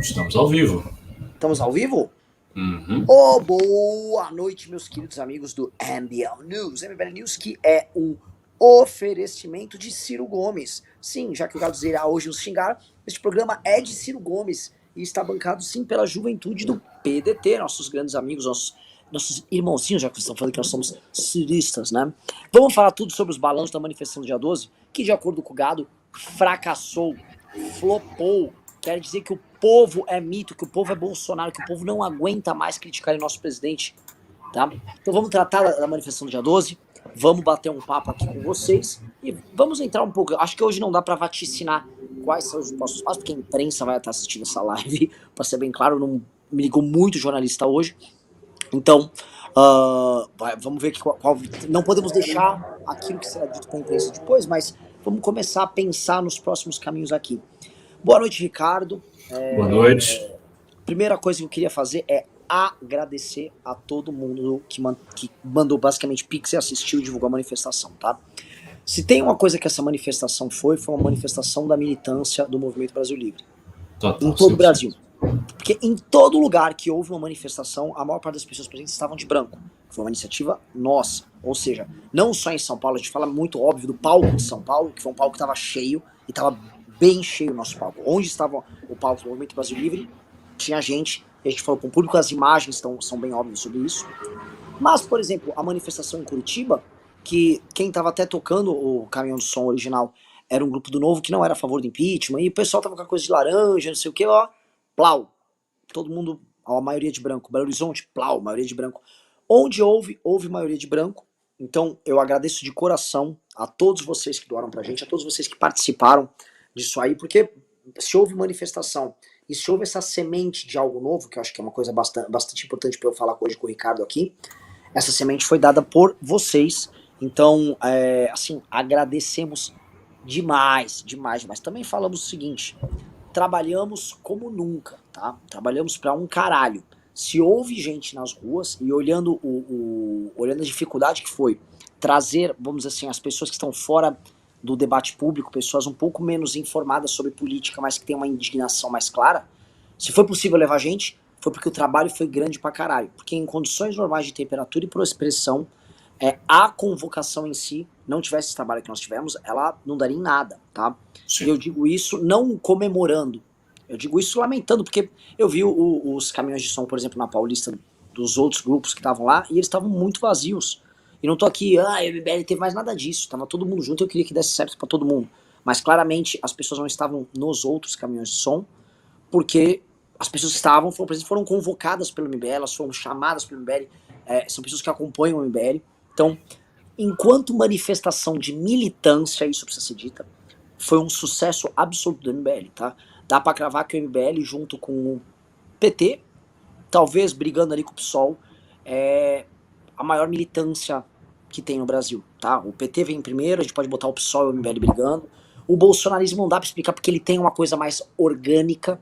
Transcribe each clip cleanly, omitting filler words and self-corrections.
Estamos ao vivo. Estamos ao vivo? Uhum. Boa noite, meus queridos amigos do MBL News. MBL News, que é um oferecimento de Ciro Gomes. Sim, já que o Galo irá hoje nos xingar, este programa é de Ciro Gomes e está bancado, sim, pela juventude do PDT, nossos grandes amigos, nossos irmãozinhos, já que vocês estão falando que nós somos ciristas, né? Vamos falar tudo sobre os balanços da manifestação do dia 12, que, de acordo com o Gado, fracassou, flopou. Quer dizer que o povo é mito, que o povo é Bolsonaro, que o povo não aguenta mais criticar o nosso presidente, tá? Então vamos tratar da manifestação do dia 12, vamos bater um papo aqui com vocês e vamos entrar um pouco. Acho que hoje não dá pra vaticinar quais são os próximos passos, porque a imprensa vai estar assistindo essa live, pra ser bem claro, não me ligou muito jornalista hoje. Então, vamos ver qual. Não podemos deixar aquilo que será dito com a imprensa depois, mas vamos começar a pensar nos próximos caminhos aqui. Boa noite, Ricardo. Boa noite. Primeira coisa que eu queria fazer é agradecer a todo mundo que mandou basicamente Pix e assistiu e divulgou a manifestação, tá? Se tem uma coisa que essa manifestação foi uma manifestação da militância do Movimento Brasil Livre. Total, em todo o Brasil. Porque em todo lugar que houve uma manifestação, a maior parte das pessoas presentes estavam de branco. Foi uma iniciativa nossa. Ou seja, não só em São Paulo, a gente fala muito óbvio do palco de São Paulo, que foi um palco que estava cheio, e estava bem cheio o nosso palco. Onde estava o palco do Movimento Brasil Livre, tinha gente, e a gente falou com o público, as imagens são bem óbvias sobre isso. Mas, por exemplo, a manifestação em Curitiba, que quem estava até tocando o caminhão de som original era um grupo do Novo que não era a favor do impeachment, e o pessoal tava com a coisa de laranja, não sei o que, ó, plau. Todo mundo, a maioria de branco. Belo Horizonte, plau, maioria de branco. Onde houve maioria de branco. Então, eu agradeço de coração a todos vocês que doaram pra gente, a todos vocês que participaram disso aí, porque se houve manifestação e se houve essa semente de algo novo, que eu acho que é uma coisa bastante importante para eu falar hoje com o Ricardo aqui, essa semente foi dada por vocês. Então, assim, agradecemos demais. Também falamos o seguinte: trabalhamos como nunca, tá? Trabalhamos pra um caralho. Se houve gente nas ruas e olhando olhando a dificuldade que foi trazer, vamos dizer assim, as pessoas que estão fora do debate público, pessoas um pouco menos informadas sobre política, mas que têm uma indignação mais clara, se foi possível levar gente, foi porque o trabalho foi grande pra caralho. Porque em condições normais de temperatura e pressão, a convocação em si, não tivesse esse trabalho que nós tivemos, ela não daria em nada, tá? Sim. E eu digo isso não comemorando, eu digo isso lamentando, porque eu vi os caminhões de som, por exemplo, na Paulista, dos outros grupos que estavam lá, e eles estavam muito vazios. E não tô aqui, a MBL teve mais nada disso, tava todo mundo junto, eu queria que desse certo pra todo mundo. Mas claramente as pessoas não estavam nos outros caminhões de som, porque as pessoas que estavam, foram convocadas pelo MBL, elas foram chamadas pelo MBL, são pessoas que acompanham o MBL. Então, enquanto manifestação de militância, isso precisa ser dita, foi um sucesso absoluto do MBL, tá? Dá pra cravar que o MBL, junto com o PT, talvez brigando ali com o PSOL, é a maior militância que tem no Brasil, tá? O PT vem em primeiro, a gente pode botar o PSOL e o MBL brigando. O bolsonarismo não dá pra explicar porque ele tem uma coisa mais orgânica,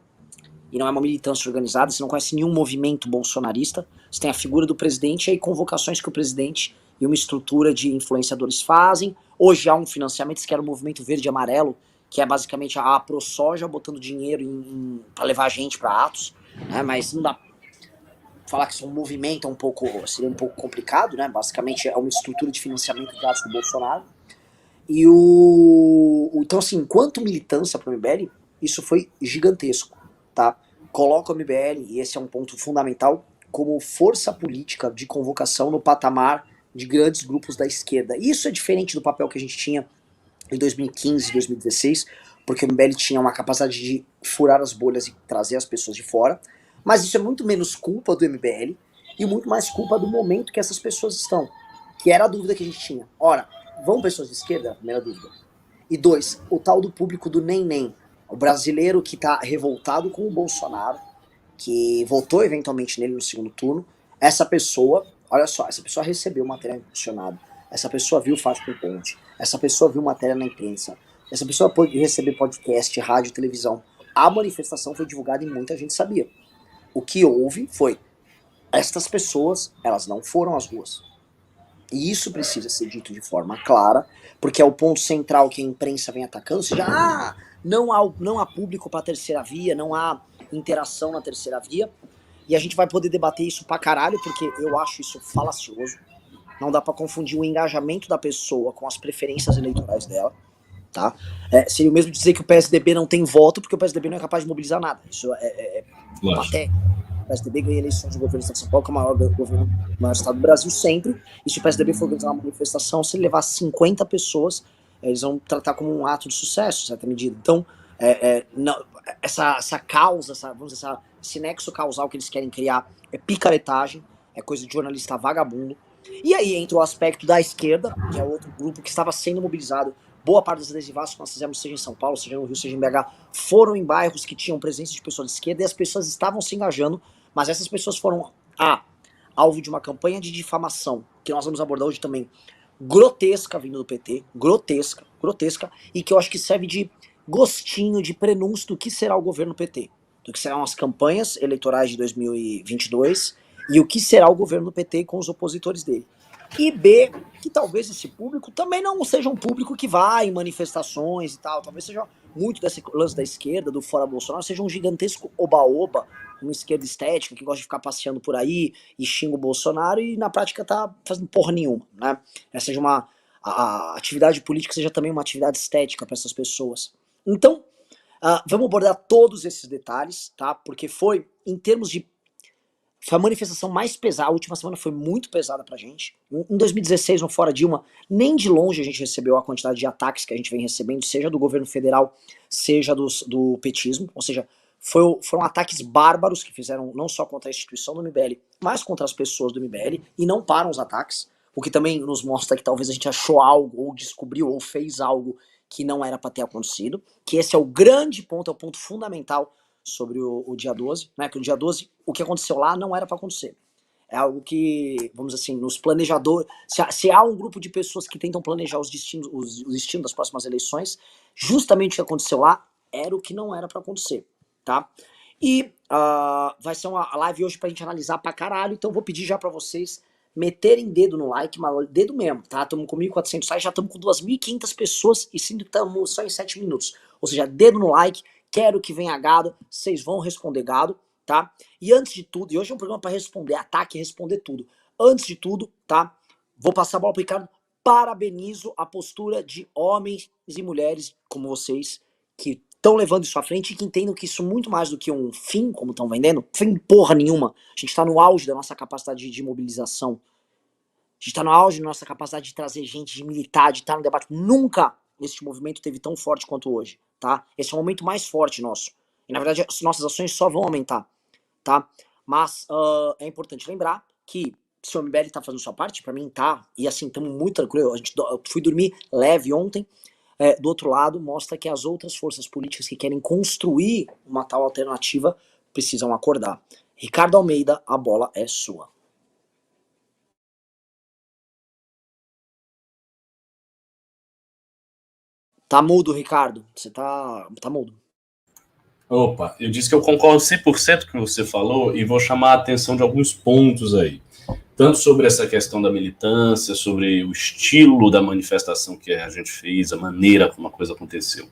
e não é uma militância organizada, você não conhece nenhum movimento bolsonarista, você tem a figura do presidente e aí convocações que o presidente e uma estrutura de influenciadores fazem. Hoje há um financiamento que era o Movimento Verde e Amarelo, que é basicamente a ProSoja botando dinheiro para levar a gente para atos, né? Mas não dá falar que isso é um movimento seria um pouco complicado, né? Basicamente é uma estrutura de financiamento de atos do Bolsonaro. E então assim, enquanto militância para o MBL, isso foi gigantesco, tá? Coloca o MBL, e esse é um ponto fundamental, como força política de convocação no patamar de grandes grupos da esquerda. Isso é diferente do papel que a gente tinha em 2015, 2016, porque o MBL tinha uma capacidade de furar as bolhas e trazer as pessoas de fora, mas isso é muito menos culpa do MBL e muito mais culpa do momento que essas pessoas estão, que era a dúvida que a gente tinha. Ora, vão pessoas de esquerda? Primeira dúvida. E dois, o tal do público do nem, o brasileiro que tá revoltado com o Bolsonaro, que votou eventualmente nele no segundo turno, essa pessoa, olha só, essa pessoa recebeu matéria impulsionada, essa pessoa viu Fátima Ponte, essa pessoa viu matéria na imprensa, essa pessoa pode receber podcast, rádio, televisão. A manifestação foi divulgada e muita gente sabia. O que houve foi, estas pessoas, elas não foram às ruas. E isso precisa ser dito de forma clara, porque é o ponto central que a imprensa vem atacando, ou seja, não há público para a terceira via, não há interação na terceira via. E a gente vai poder debater isso pra caralho, porque eu acho isso falacioso. Não dá pra confundir o engajamento da pessoa com as preferências eleitorais dela, tá? Seria o mesmo dizer que o PSDB não tem voto, porque o PSDB não é capaz de mobilizar nada. Isso é patético. O PSDB ganha eleições de governo do estado de São Paulo, que é o maior estado do Brasil sempre, e se o PSDB for organizar uma manifestação, se ele levar 50 pessoas, eles vão tratar como um ato de sucesso, em certa medida. Então, não, essa causa, vamos dizer, esse nexo causal que eles querem criar é picaretagem, é coisa de jornalista vagabundo. E aí entra o aspecto da esquerda, que é outro grupo que estava sendo mobilizado. Boa parte dos adesivaços que nós fizemos, seja em São Paulo, seja no Rio, seja em BH, foram em bairros que tinham presença de pessoas de esquerda e as pessoas estavam se engajando, mas essas pessoas foram alvo de uma campanha de difamação, que nós vamos abordar hoje também, grotesca vindo do PT, grotesca, e que eu acho que serve de gostinho, de prenúncio do que será o governo PT, do que serão as campanhas eleitorais de 2022 e o que será o governo PT com os opositores dele. E B, que talvez esse público também não seja um público que vai em manifestações e tal, talvez seja muito desse lance da esquerda, do fora Bolsonaro, seja um gigantesco oba-oba, uma esquerda estética que gosta de ficar passeando por aí e xinga o Bolsonaro e na prática tá fazendo porra nenhuma, né? Seja a atividade política seja também uma atividade estética para essas pessoas. Então, vamos abordar todos esses detalhes, tá? Porque foi, em termos de... Foi a manifestação mais pesada, a última semana foi muito pesada pra gente. Em 2016, no Fora Dilma, nem de longe a gente recebeu a quantidade de ataques que a gente vem recebendo, seja do governo federal, seja do petismo. Ou seja, foram ataques bárbaros que fizeram não só contra a instituição do MBL, mas contra as pessoas do MBL, e não param os ataques, o que também nos mostra que talvez a gente achou algo, ou descobriu, ou fez algo que não era pra ter acontecido, que esse é o grande ponto, é o ponto fundamental sobre o dia 12, né, que o dia 12, o que aconteceu lá não era para acontecer. É algo que, vamos dizer assim, nos planejadores, se há um grupo de pessoas que tentam planejar os destinos das próximas eleições, justamente o que aconteceu lá era o que não era para acontecer, tá? E vai ser uma live hoje pra gente analisar pra caralho, então vou pedir já pra vocês meterem dedo no like, mas dedo mesmo, tá? Estamos com 1.400 likes, já estamos com 2.500 pessoas e sim, estamos só em 7 minutos. Ou seja, dedo no like, quero que venha gado, vocês vão responder gado, tá? E antes de tudo, e hoje é um programa para responder ataque e responder tudo. Antes de tudo, tá? Vou passar a bola pro Ricardo. Parabenizo a postura de homens e mulheres como vocês, que estão levando isso à frente e que entendam que isso muito mais do que um fim, como estão vendendo, fim porra nenhuma. A gente tá no auge da nossa capacidade de mobilização. A gente tá no auge da nossa capacidade de trazer gente, de militar, de estar no debate. Nunca este movimento teve tão forte quanto hoje, tá? Esse é o momento mais forte nosso. E na verdade as nossas ações só vão aumentar, tá? Mas é importante lembrar que se o MBL tá fazendo sua parte, pra mim tá, e assim, estamos muito tranquilos. Eu fui dormir leve ontem. Do outro lado, mostra que as outras forças políticas que querem construir uma tal alternativa precisam acordar. Ricardo Almeida, a bola é sua. Tá mudo, Ricardo. Você tá mudo. Opa, eu disse que eu concordo 100% com o que você falou e vou chamar a atenção de alguns pontos aí. Tanto sobre essa questão da militância, sobre o estilo da manifestação que a gente fez, a maneira como a coisa aconteceu.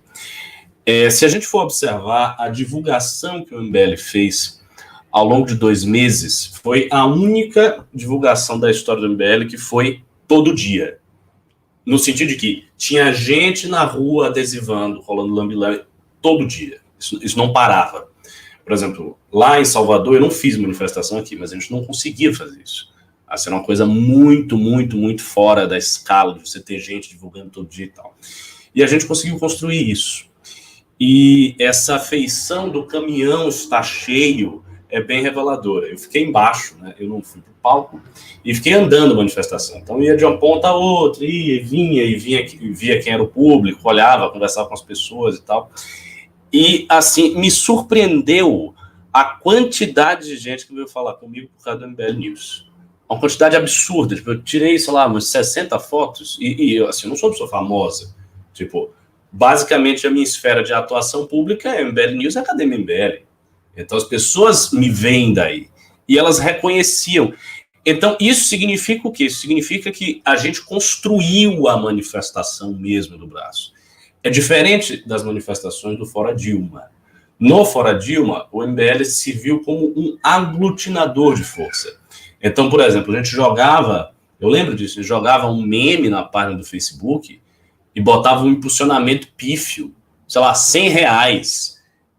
Se a gente for observar, a divulgação que o MBL fez ao longo de 2 meses foi a única divulgação da história do MBL que foi todo dia. No sentido de que tinha gente na rua adesivando, rolando lambi-lambi todo dia. Isso não parava. Por exemplo, lá em Salvador, eu não fiz manifestação aqui, mas a gente não conseguia fazer isso. Era uma coisa muito, muito, muito fora da escala de você ter gente divulgando todo dia e tal. E a gente conseguiu construir isso. E essa feição do caminhão estar cheio é bem reveladora. Eu fiquei embaixo, né? Eu não fui pro palco, e fiquei andando a manifestação. Então ia de uma ponta a outra, ia, e via quem era o público, olhava, conversava com as pessoas e tal. E, assim, me surpreendeu a quantidade de gente que veio falar comigo por causa do MBL News. Uma quantidade absurda. Tipo, eu tirei, sei lá, umas 60 fotos e eu, assim, não sou uma pessoa famosa. Tipo, basicamente a minha esfera de atuação pública é MBL News e Academia MBL. Então as pessoas me veem daí. E elas reconheciam. Então isso significa o quê? Isso significa que a gente construiu a manifestação mesmo do braço. É diferente das manifestações do Fora Dilma. No Fora Dilma, o MBL serviu como um aglutinador de força. Então, por exemplo, a gente jogava, eu lembro disso, jogava um meme na página do Facebook e botava um impulsionamento pífio, sei lá, R$ 100,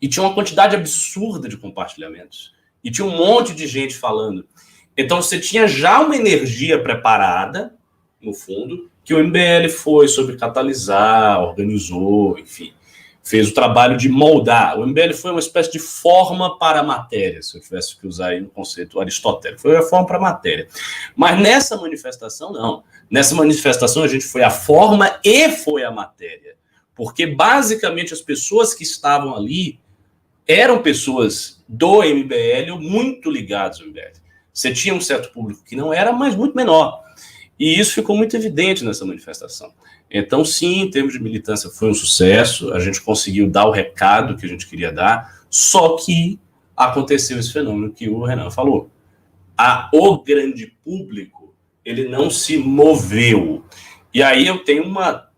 e tinha uma quantidade absurda de compartilhamentos. E tinha um monte de gente falando. Então, você tinha já uma energia preparada, no fundo, que o MBL foi sobre catalisar, organizou, enfim, fez o trabalho de moldar. O MBL foi uma espécie de forma para a matéria, se eu tivesse que usar aí um conceito aristotélico. Foi a forma para a matéria. Mas nessa manifestação, não. Nessa manifestação, a gente foi a forma e foi a matéria. Porque, basicamente, as pessoas que estavam ali eram pessoas do MBL ou muito ligadas ao MBL. Você tinha um certo público que não era, mas muito menor. E isso ficou muito evidente nessa manifestação. Então, sim, em termos de militância, foi um sucesso, a gente conseguiu dar o recado que a gente queria dar, só que aconteceu esse fenômeno que o Renan falou. O grande público, ele não se moveu. E aí eu tenho uma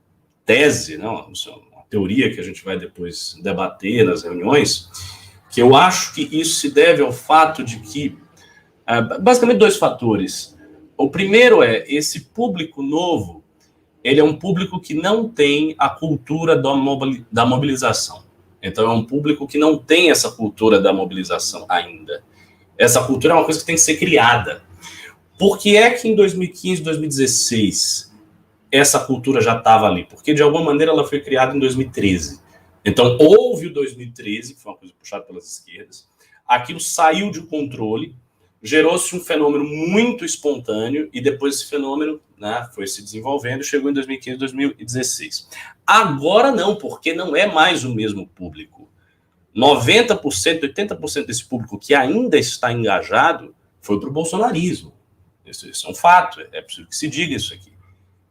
tese, não, uma teoria que a gente vai depois debater nas reuniões, que eu acho que isso se deve ao fato de que, basicamente, 2 fatores. O primeiro é, esse público novo, ele é um público que não tem a cultura da mobilização. Então, é um público que não tem essa cultura da mobilização ainda. Essa cultura é uma coisa que tem que ser criada. Por que é que em 2015, 2016, essa cultura já estava ali? Porque, de alguma maneira, ela foi criada em 2013. Então, houve o 2013, que foi uma coisa puxada pelas esquerdas, aquilo saiu de controle, gerou-se um fenômeno muito espontâneo e depois esse fenômeno, né, foi se desenvolvendo e chegou em 2015, 2016. Agora não, porque não é mais o mesmo público. 90%, 80% desse público que ainda está engajado foi para o bolsonarismo. Isso é um fato, é preciso que se diga isso aqui.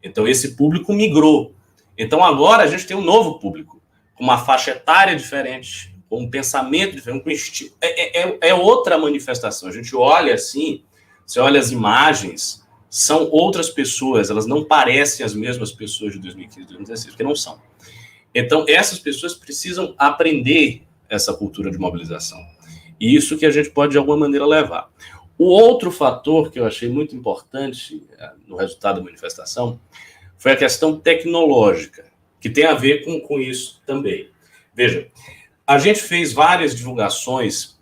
Então esse público migrou. Então agora a gente tem um novo público, com uma faixa etária diferente, com um pensamento diferente, com um estilo. É outra manifestação. A gente olha assim, você olha as imagens, são outras pessoas, elas não parecem as mesmas pessoas de 2015, 2016, porque não são. Então, essas pessoas precisam aprender essa cultura de mobilização. E isso que a gente pode, de alguma maneira, levar. O outro fator que eu achei muito importante no resultado da manifestação foi a questão tecnológica, que tem a ver com isso também. Veja, a gente fez várias divulgações,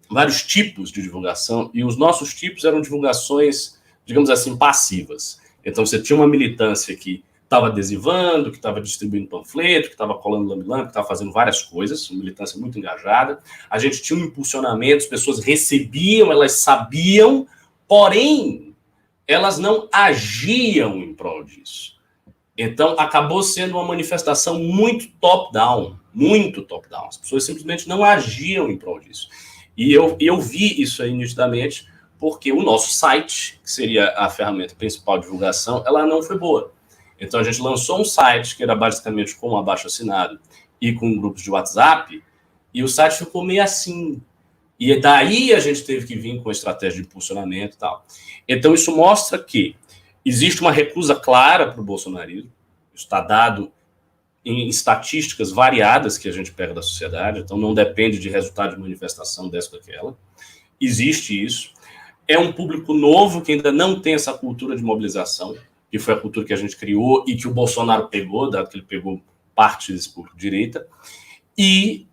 vários tipos de divulgação, e os nossos tipos eram divulgações, digamos assim, passivas. Então, você tinha uma militância que estava adesivando, que estava distribuindo panfleto, que estava colando lambe-lambe, que estava fazendo várias coisas, uma militância muito engajada. A gente tinha um impulsionamento, as pessoas recebiam, elas sabiam, porém, elas não agiam em prol disso. Então, acabou sendo uma manifestação muito top-down, muito top-down. As pessoas simplesmente não agiam em prol disso. E eu vi isso aí nitidamente, porque o nosso site, que seria a ferramenta principal de divulgação, ela não foi boa. Então, a gente lançou um site que era basicamente com um abaixo-assinado e com grupos de WhatsApp, e o site ficou meio assim. E daí a gente teve que vir com a estratégia de impulsionamento e tal. Então, isso mostra que existe uma recusa clara para o bolsonarismo. Isso está dado em estatísticas variadas que a gente pega da sociedade, então não depende de resultado de manifestação dessa ou daquela. Existe isso. É um público novo que ainda não tem essa cultura de mobilização, que foi a cultura que a gente criou e que o Bolsonaro pegou, dado que ele pegou parte desse público de direita. E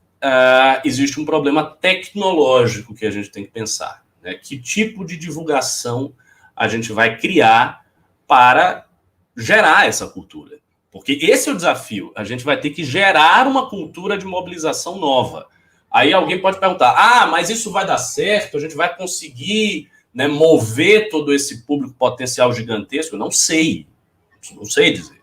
existe um problema tecnológico que a gente tem que pensar, né? Que tipo de divulgação a gente vai criar para gerar essa cultura? Porque esse é o desafio. A gente vai ter que gerar uma cultura de mobilização nova. Aí alguém pode perguntar, mas isso vai dar certo? A gente vai conseguir, né, mover todo esse público potencial gigantesco? Eu não sei dizer.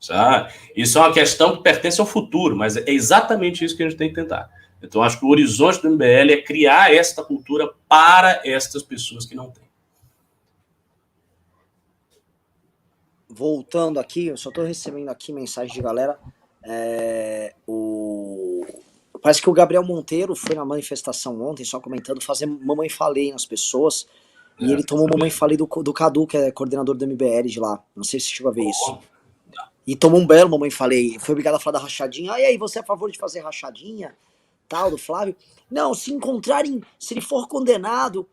Sabe? Isso é uma questão que pertence ao futuro, mas é exatamente isso que a gente tem que tentar. Então, acho que o horizonte do MBL é criar esta cultura para estas pessoas que não têm. Voltando aqui, eu só estou recebendo aqui mensagem de galera. Parece que o Gabriel Monteiro foi na manifestação ontem, só comentando, fazer Mamãe Falei nas pessoas. E ele tomou Mamãe Falei do Cadu, que é coordenador do MBL de lá. Não sei se você chegou a ver isso. E tomou um belo Mamãe Falei. Foi obrigado a falar da rachadinha. E aí, você é a favor de fazer rachadinha? tal, do Flávio. Não, se encontrarem, se ele for condenado,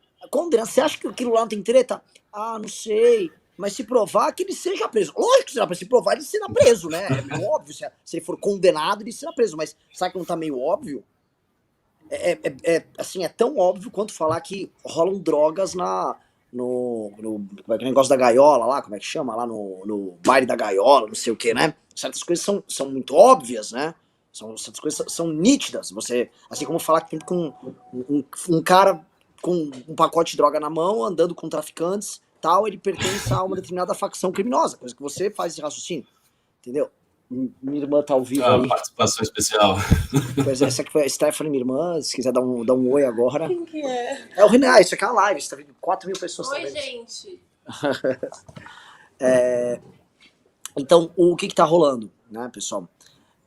você acha que aquilo lá não tem treta? Ah, não sei. Mas se provar que ele seja preso. Lógico que será preso. Se provar, ele será preso, né? É meio óbvio. Se ele for condenado, ele será preso. Mas sabe que não tá meio óbvio? Assim, é tão óbvio quanto falar que rolam drogas no como é que é o negócio da gaiola lá, como é que chama? Lá no baile da gaiola, não sei o que, né? Certas coisas são muito óbvias, né? Certas coisas são nítidas. Você, assim como falar que um cara com um pacote de droga na mão, andando com traficantes, tal, ele pertence a uma determinada facção criminosa, coisa que você faz esse raciocínio, entendeu? Minha irmã tá ao vivo aí. Participação especial. Pois é, essa aqui foi a Stephanie, minha irmã. Se quiser dar um oi agora. Quem que é? É o Renan, isso aqui é uma live. Você tá vendo 4 mil pessoas. Oi, gente. Então, o que tá rolando, né, pessoal?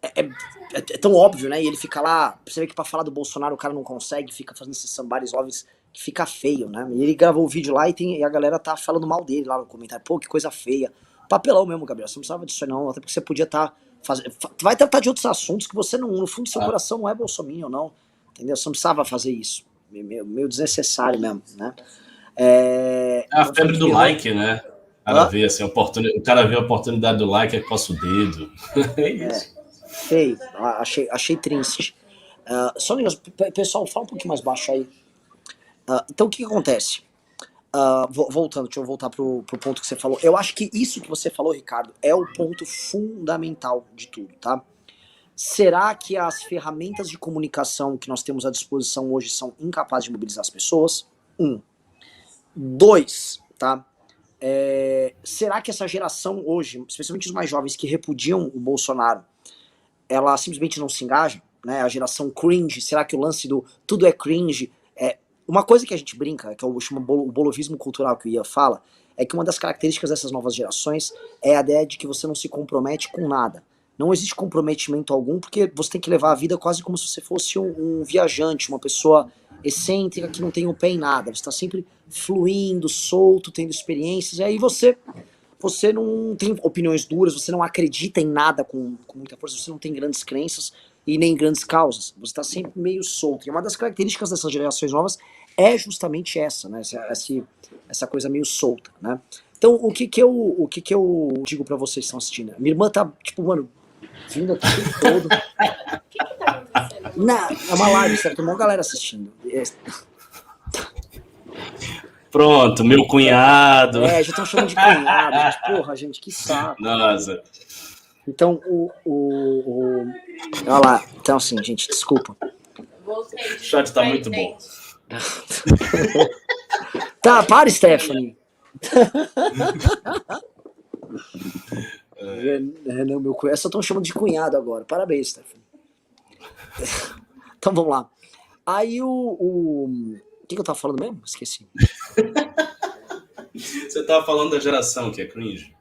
É tão óbvio, né? E ele fica lá. Você vê que pra falar do Bolsonaro o cara não consegue, fica fazendo esses somebody's loves que fica feio, né? E ele gravou o vídeo lá e a galera tá falando mal dele lá no comentário. Pô, que coisa feia. Papelão mesmo, Gabriel. Você não precisava disso, não. Até porque você podia estar fazendo. Vai tratar de outros assuntos que você não. No fundo do seu coração não é bolsominion, não. Entendeu? Você não precisava fazer isso. Meio desnecessário mesmo, né? É a febre do like, né? O cara vê assim, o cara vê a oportunidade do like, coça o dedo. É isso. Feio. Achei triste. Só um negócio, pessoal, fala um pouquinho mais baixo aí. Então, o que acontece? Voltando, deixa eu voltar pro ponto que você falou. Eu acho que isso que você falou, Ricardo, é o ponto fundamental de tudo, tá? Será que as ferramentas de comunicação que nós temos à disposição hoje são incapazes de mobilizar as pessoas? 1. 2, tá? Será que essa geração hoje, especialmente os mais jovens que repudiam o Bolsonaro, ela simplesmente não se engaja? Né? A geração cringe, será que o lance do tudo é cringe? Uma coisa que a gente brinca, que eu chamo o bolovismo cultural que o Ian fala, é que uma das características dessas novas gerações é a ideia de que você não se compromete com nada. Não existe comprometimento algum, porque você tem que levar a vida quase como se você fosse um viajante, uma pessoa excêntrica que não tem o pé em nada. Você está sempre fluindo, solto, tendo experiências, e aí você não tem opiniões duras, você não acredita em nada com muita força, você não tem grandes crenças e nem grandes causas. Você está sempre meio solto. E uma das características dessas gerações novas é justamente essa, né? Essa coisa meio solta, né? Então, o que que eu digo pra vocês que estão assistindo? Minha irmã tá, tipo, mano, vindo aqui o tempo todo. O que tá acontecendo? É uma live, certo? Tem uma galera assistindo. Pronto, meu cunhado. Já estão chamando de cunhado, gente. Porra, gente, que saco. Nossa. Então, olha lá. Então, assim, gente, desculpa. Voltei. O chat tá muito bom. Tá, para, Stephanie. Não, meu cunhado. Só estão chamando de cunhado agora. Parabéns, Stephanie. Então, vamos lá. Aí, o que eu tava falando mesmo? Esqueci. Você tava falando da geração que é cringe.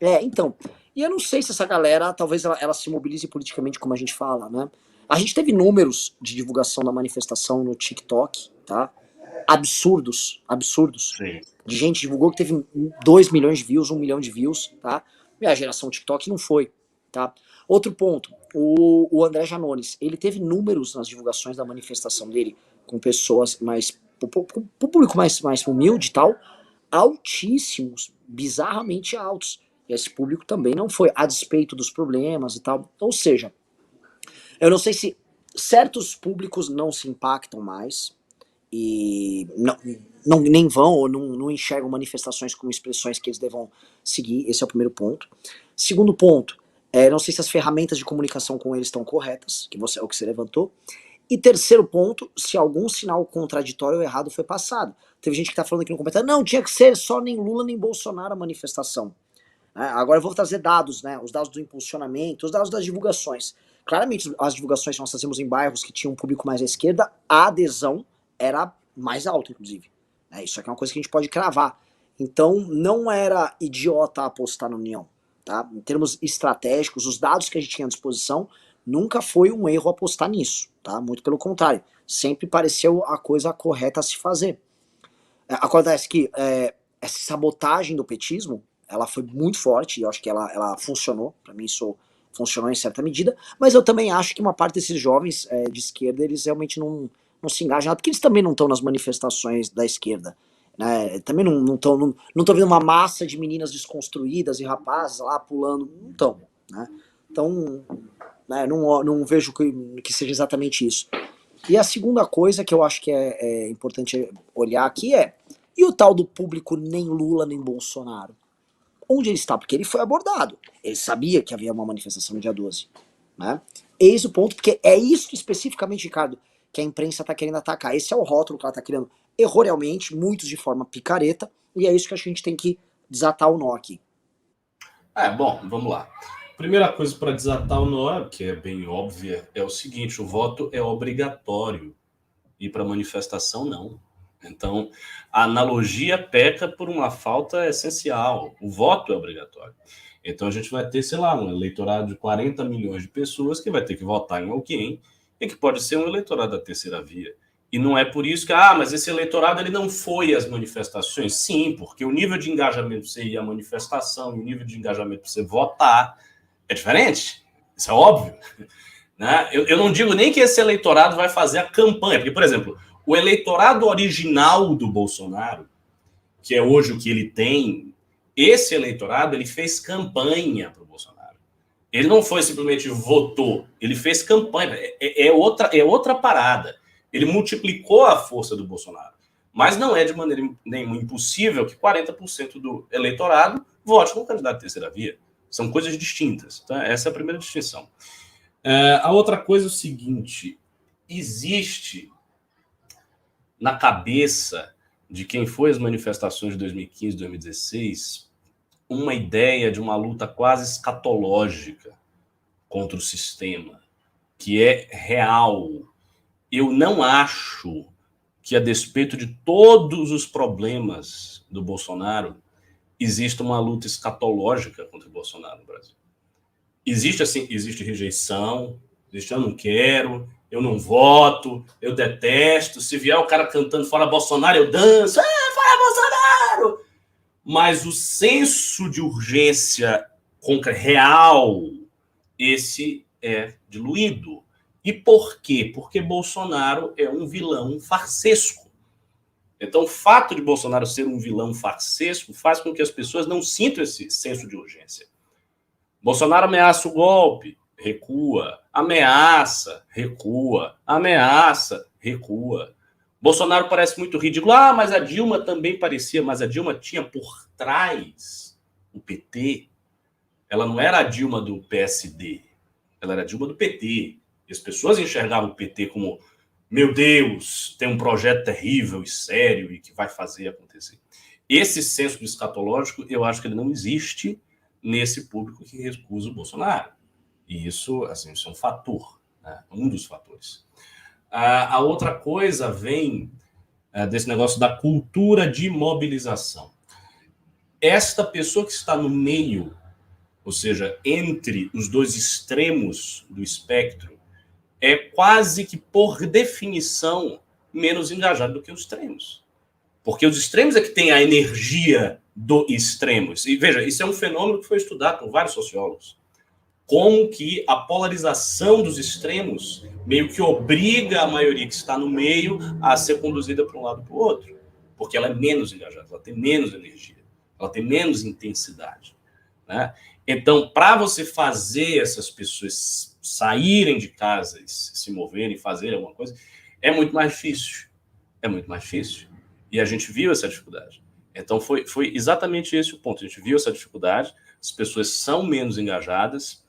Então. E eu não sei se essa galera, talvez ela se mobilize politicamente, como a gente fala, né? A gente teve números de divulgação da manifestação no TikTok, tá? Absurdos. Sim. De gente divulgou que teve 2 milhões de views, 1 milhão de views, tá? E a geração TikTok não foi, tá? Outro ponto, o André Janones, ele teve números nas divulgações da manifestação dele com pessoas mais, com público mais humilde e tal, altíssimos, bizarramente altos. E esse público também não foi, a despeito dos problemas e tal. Ou seja, eu não sei se certos públicos não se impactam mais e nem vão ou não enxergam manifestações como expressões que eles devam seguir. Esse é o primeiro ponto. Segundo ponto, não sei se as ferramentas de comunicação com eles estão corretas, que é o que você levantou. E terceiro ponto, se algum sinal contraditório ou errado foi passado. Teve gente que tá falando aqui no comentário, não, tinha que ser só nem Lula nem Bolsonaro a manifestação. Agora eu vou trazer dados, né? Os dados do impulsionamento, os dados das divulgações. Claramente, as divulgações que nós fazemos em bairros que tinham um público mais à esquerda, a adesão era mais alta, inclusive. Isso aqui é uma coisa que a gente pode cravar. Então, não era idiota apostar na União. Tá? Em termos estratégicos, os dados que a gente tinha à disposição, nunca foi um erro apostar nisso. Tá? Muito pelo contrário. Sempre pareceu a coisa correta a se fazer. Acontece que essa sabotagem do petismo, ela foi muito forte, e eu acho que ela funcionou. Para mim, isso funcionou em certa medida, mas eu também acho que uma parte desses jovens de esquerda, eles realmente não se engajam, porque eles também não estão nas manifestações da esquerda, né? Também não estão não tô vendo uma massa de meninas desconstruídas e rapazes lá pulando, não estão, né? Então, né, não vejo que seja exatamente isso. E a segunda coisa que eu acho que é importante olhar aqui e o tal do público nem Lula nem Bolsonaro? Onde ele está? Porque ele foi abordado. Ele sabia que havia uma manifestação no dia 12. Né? Eis o ponto, porque é isso especificamente, Ricardo, que a imprensa está querendo atacar. Esse é o rótulo que ela está criando erroneamente, muitos de forma picareta, e é isso que a gente tem que desatar o nó aqui. Bom, vamos lá. Primeira coisa para desatar o nó, que é bem óbvia, é o seguinte: o voto é obrigatório e para manifestação não. Então, a analogia peca por uma falta essencial. O voto é obrigatório. Então, a gente vai ter, sei lá, um eleitorado de 40 milhões de pessoas que vai ter que votar em alguém e que pode ser um eleitorado da terceira via. E não é por isso que, mas esse eleitorado ele não foi às manifestações. Sim, porque o nível de engajamento para você ir à manifestação e o nível de engajamento para você votar é diferente. Isso é óbvio. Né? Eu não digo nem que esse eleitorado vai fazer a campanha, porque, por exemplo, o eleitorado original do Bolsonaro, que é hoje o que ele tem, esse eleitorado ele fez campanha para o Bolsonaro. Ele não foi simplesmente votou, ele fez campanha. É outra parada. Ele multiplicou a força do Bolsonaro. Mas não é de maneira nenhuma impossível que 40% do eleitorado vote no candidato de terceira via. São coisas distintas. Tá? Essa é a primeira distinção. A outra coisa é o seguinte: existe na cabeça de quem foi às manifestações de 2015, 2016, uma ideia de uma luta quase escatológica contra o sistema, que é real. Eu não acho que, a despeito de todos os problemas do Bolsonaro, exista uma luta escatológica contra o Bolsonaro no Brasil. Existe rejeição, existe eu não quero, eu não voto, eu detesto. Se vier o cara cantando fora Bolsonaro, eu danço, fora Bolsonaro! Mas o senso de urgência real, esse é diluído. E por quê? Porque Bolsonaro é um vilão farsesco. Então, o fato de Bolsonaro ser um vilão farsesco faz com que as pessoas não sintam esse senso de urgência. Bolsonaro ameaça o golpe, recua. Ameaça, recua. Ameaça, recua. Bolsonaro parece muito ridículo. Mas a Dilma também parecia, mas a Dilma tinha por trás o PT. Ela não era a Dilma do PSD, ela era a Dilma do PT. E as pessoas enxergavam o PT como, meu Deus, tem um projeto terrível e sério e que vai fazer acontecer. Esse senso escatológico, eu acho que ele não existe nesse público que recusa o Bolsonaro. E isso, assim, isso é um fator, né? Um dos fatores. A outra coisa vem desse negócio da cultura de mobilização. Esta pessoa que está no meio, ou seja, entre os dois extremos do espectro, é quase que, por definição, menos engajado do que os extremos. Porque os extremos é que têm a energia do extremos. E veja, isso é um fenômeno que foi estudado por vários sociólogos. Como que a polarização dos extremos meio que obriga a maioria que está no meio a ser conduzida para um lado ou para o outro. Porque ela é menos engajada, ela tem menos energia, ela tem menos intensidade. Né? Então, para você fazer essas pessoas saírem de casa e se moverem, fazerem alguma coisa, é muito mais difícil. É muito mais difícil. E a gente viu essa dificuldade. Então, foi exatamente esse o ponto. A gente viu essa dificuldade, as pessoas são menos engajadas,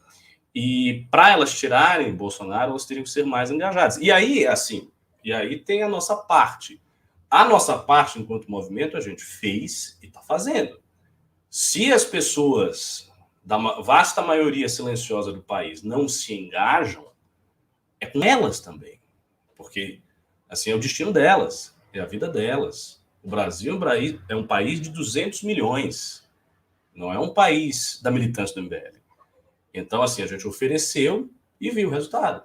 e para elas tirarem Bolsonaro, elas teriam que ser mais engajadas. E aí, assim, tem a nossa parte. A nossa parte, enquanto movimento, a gente fez e está fazendo. Se as pessoas da vasta maioria silenciosa do país não se engajam, é com elas também. Porque, assim, é o destino delas, é a vida delas. O Brasil é um país de 200 milhões, não é um país da militância do MBL. Então, assim, a gente ofereceu e viu o resultado.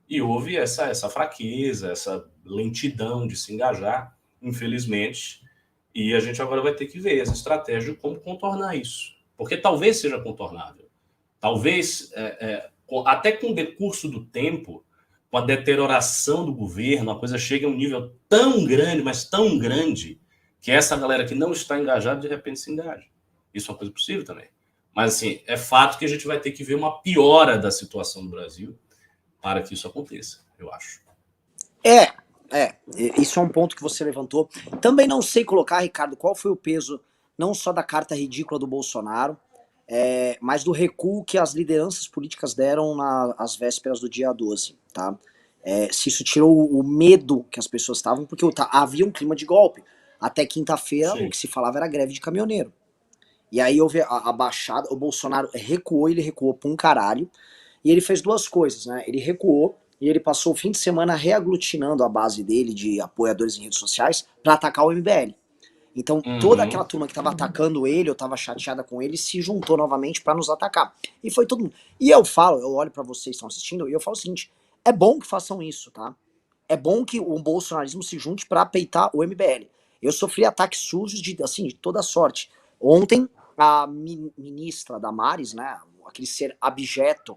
E houve essa fraqueza, essa lentidão de se engajar, infelizmente, e a gente agora vai ter que ver essa estratégia de como contornar isso. Porque talvez seja contornável. Talvez, até com o decurso do tempo, com a deterioração do governo, a coisa chega a um nível tão grande, mas tão grande, que essa galera que não está engajada, de repente se engaja. Isso é uma coisa possível também. Mas, assim, é fato que a gente vai ter que ver uma piora da situação do Brasil para que isso aconteça, eu acho. Isso é um ponto que você levantou. Também não sei colocar, Ricardo, qual foi o peso, não só da carta ridícula do Bolsonaro, mas do recuo que as lideranças políticas deram às vésperas do dia 12, tá? Se isso tirou o medo que as pessoas estavam, porque havia um clima de golpe. Até quinta-feira, o que se falava era greve de caminhoneiro. E aí houve a baixada, o Bolsonaro recuou, ele recuou pra um caralho, e ele fez duas coisas, né? Ele recuou, e ele passou o fim de semana reaglutinando a base dele de apoiadores em redes sociais pra atacar o MBL. Então, toda aquela turma que tava atacando ele, eu tava chateada com ele, se juntou novamente pra nos atacar. E foi todo mundo. E eu olho pra vocês que estão assistindo, e eu falo o seguinte, é bom que façam isso, tá? É bom que o bolsonarismo se junte pra peitar o MBL. Eu sofri ataques sujos de toda sorte. Ontem, a ministra Damares, né, aquele ser abjeto,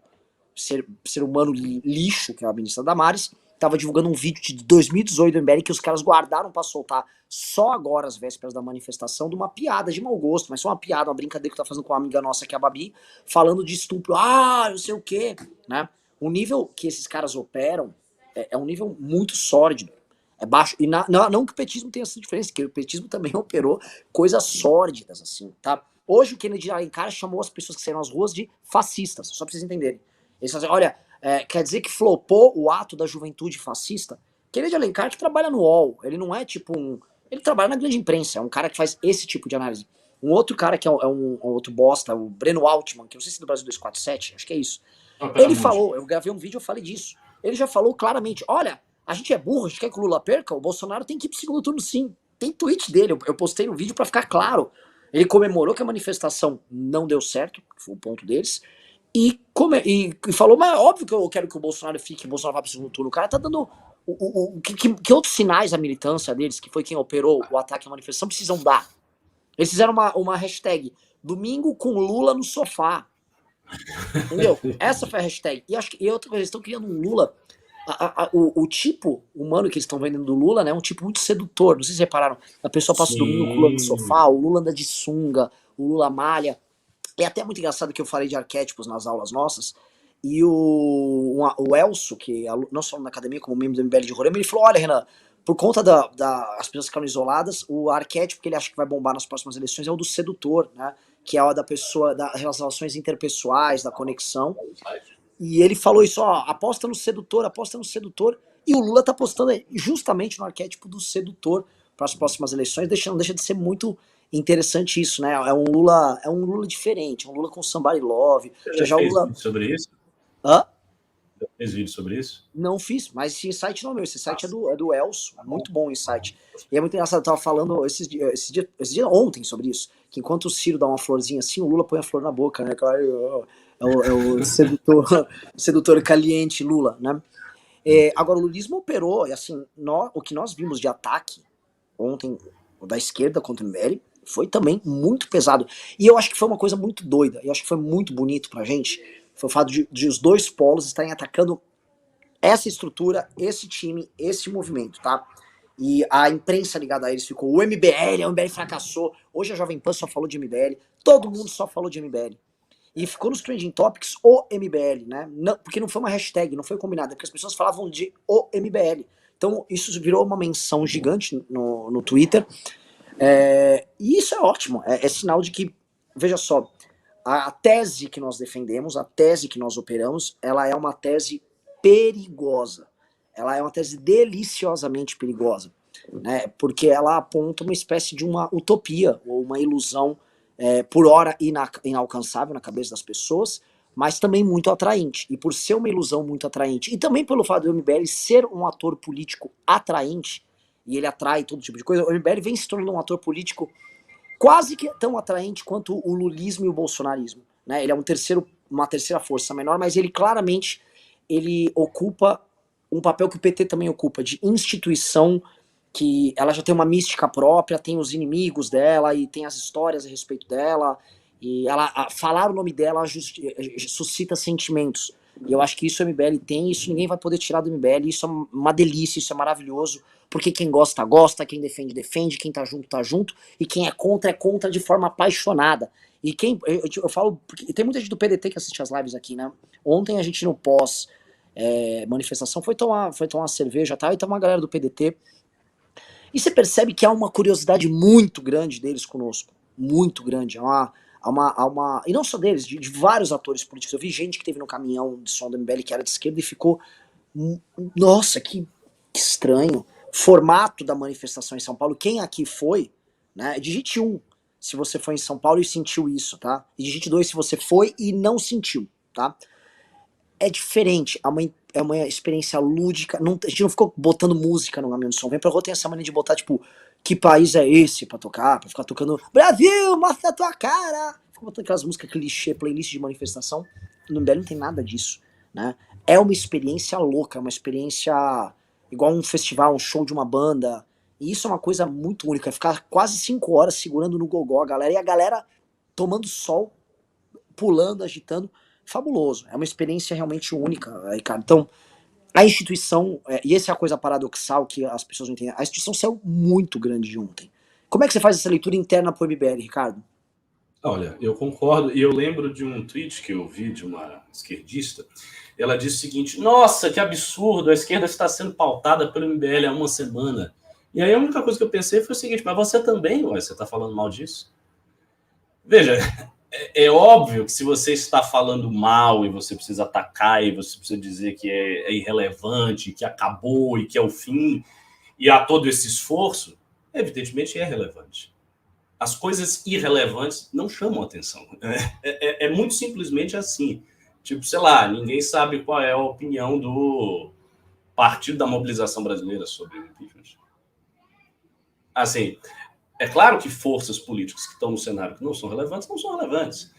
ser humano lixo, que é a ministra Damares, tava divulgando um vídeo de 2018 do MBL que os caras guardaram pra soltar só agora, às vésperas da manifestação, de uma piada de mau gosto, mas só uma piada, uma brincadeira que tá fazendo com uma amiga nossa, que é a Babi, falando de estupro, não sei o quê, né? O nível que esses caras operam é um nível muito sórdido. É baixo. E não que o petismo tenha essa diferença, que o petismo também operou coisas sórdidas, assim, tá? Hoje o Kennedy de Alencar chamou as pessoas que saíram às ruas de fascistas, só pra vocês entenderem. Eles falam assim, olha, quer dizer que flopou o ato da juventude fascista? Kennedy de Alencar que trabalha no UOL, ele não é tipo ele trabalha na grande imprensa, é um cara que faz esse tipo de análise. Um outro cara que é um outro bosta, o Breno Altman, que eu não sei se é do Brasil 247, acho que é isso. Ele falou, eu gravei um vídeo, eu falei disso. Ele já falou claramente, olha, a gente é burro, a gente quer que o Lula perca, o Bolsonaro tem que ir pro segundo turno sim. Tem tweet dele, eu postei no vídeo pra ficar claro. Ele comemorou que a manifestação não deu certo, que foi o ponto deles, e falou, mas é óbvio que eu quero que o Bolsonaro fique, o Bolsonaro vá pro segundo turno. O cara tá dando... Que outros sinais a militância deles, que foi quem operou o ataque à manifestação, precisam dar? Eles fizeram uma hashtag, domingo com Lula no sofá. Entendeu? Essa foi a hashtag. E outra coisa, eles estão criando um Lula... O tipo humano que eles estão vendendo do Lula, né, é um tipo muito sedutor. Não sei se vocês repararam. A pessoa passa o domingo com o Lula no sofá, o Lula anda de sunga, o Lula malha. É até muito engraçado que eu falei de arquétipos nas aulas nossas. E o Elcio, que não só na academia, como membro do MBL de Roraima, ele falou: olha, Renan, por conta as pessoas ficaram isoladas, o arquétipo que ele acha que vai bombar nas próximas eleições é o do sedutor, né? Que é o da pessoa, das relações interpessoais, da conexão. E ele falou isso, ó, aposta no sedutor, e o Lula tá apostando justamente no arquétipo do sedutor para as próximas eleições, não deixa de ser muito interessante isso, né? É um Lula diferente, é um Lula com somebody love. Você já fez vídeo sobre isso? Hã? Já fez vídeo sobre isso? Não fiz, mas esse insight não é meu, esse site é do Elcio, muito bom o insight. E é muito engraçado, eu tava falando esse dia ontem sobre isso, que enquanto o Ciro dá uma florzinha assim, o Lula põe a flor na boca, né? É o sedutor caliente Lula, né? Agora, o lulismo operou, e assim, o que nós vimos de ataque ontem da esquerda contra o MBL foi também muito pesado. E eu acho que foi uma coisa muito doida, eu acho que foi muito bonito pra gente, foi o fato de os dois polos estarem atacando essa estrutura, esse time, esse movimento, tá? E a imprensa ligada a eles ficou, o MBL fracassou, hoje a Jovem Pan só falou de MBL, todo mundo só falou de MBL. E ficou nos Trending Topics o MBL, né? Não, porque não foi uma hashtag, não foi combinado, é porque as pessoas falavam de o MBL. Então isso virou uma menção gigante no Twitter. E isso é ótimo, é sinal de que, veja só, a tese que nós defendemos, a tese que nós operamos, ela é uma tese perigosa. Ela é uma tese deliciosamente perigosa, né? Porque ela aponta uma espécie de uma utopia, ou uma ilusão, por hora inalcançável na cabeça das pessoas, mas também muito atraente. E por ser uma ilusão muito atraente, e também pelo fato do MBL ser um ator político atraente, e ele atrai todo tipo de coisa, o MBL vem se tornando um ator político quase que tão atraente quanto o lulismo e o bolsonarismo, né? Ele é uma terceira força menor, mas ele claramente ocupa um papel que o PT também ocupa, de instituição, que ela já tem uma mística própria, tem os inimigos dela e tem as histórias a respeito dela, E falar o nome dela suscita sentimentos. E eu acho que isso o MBL tem, isso ninguém vai poder tirar do MBL, isso é uma delícia, isso é maravilhoso, porque quem gosta, gosta, quem defende, defende, quem tá junto, e quem é contra de forma apaixonada. E eu falo, porque tem muita gente do PDT que assiste as lives aqui, né? Ontem a gente no pós manifestação foi tomar uma cerveja, tá? E tá uma galera do PDT. E você percebe que há uma curiosidade muito grande deles conosco. Muito grande. E não só deles, de vários atores políticos. Eu vi gente que teve no caminhão de som do MBL que era de esquerda e ficou. Nossa, que estranho. Formato da manifestação em São Paulo. Quem aqui foi, né? Digite 1 se você foi em São Paulo e sentiu isso, tá? E digite 2 se você foi e não sentiu, tá? É diferente, é uma experiência lúdica. A gente não ficou botando música no caminhão de som. Vem pra rua, tem essa mania de botar, tipo, que país é esse pra tocar? Pra ficar tocando Brasil, mostra a tua cara! Fica botando aquelas músicas clichê, playlist de manifestação. No MBL não tem nada disso, né? É uma experiência louca, é uma experiência igual um festival, um show de uma banda. E isso é uma coisa muito única. É ficar quase 5 horas segurando no gogó a galera. E a galera tomando sol, pulando, agitando. Fabuloso. É uma experiência realmente única, Ricardo. Então, a instituição, e essa é a coisa paradoxal que as pessoas não entendem, a instituição saiu muito grande de ontem. Como é que você faz essa leitura interna pro MBL, Ricardo? Olha, eu concordo, e eu lembro de um tweet que eu vi de uma esquerdista. Ela disse o seguinte: nossa, que absurdo, a esquerda está sendo pautada pelo MBL há uma semana. E aí a única coisa que eu pensei foi o seguinte: mas você também, você está falando mal disso? Veja, é óbvio que se você está falando mal e você precisa atacar e você precisa dizer que é irrelevante, que acabou e que é o fim, e há todo esse esforço, evidentemente é relevante. As coisas irrelevantes não chamam atenção. É muito simplesmente assim. Tipo, sei lá, ninguém sabe qual é a opinião do Partido da Mobilização Brasileira sobre o impeachment. Assim, é claro que forças políticas que estão no cenário que não são relevantes, não são relevantes.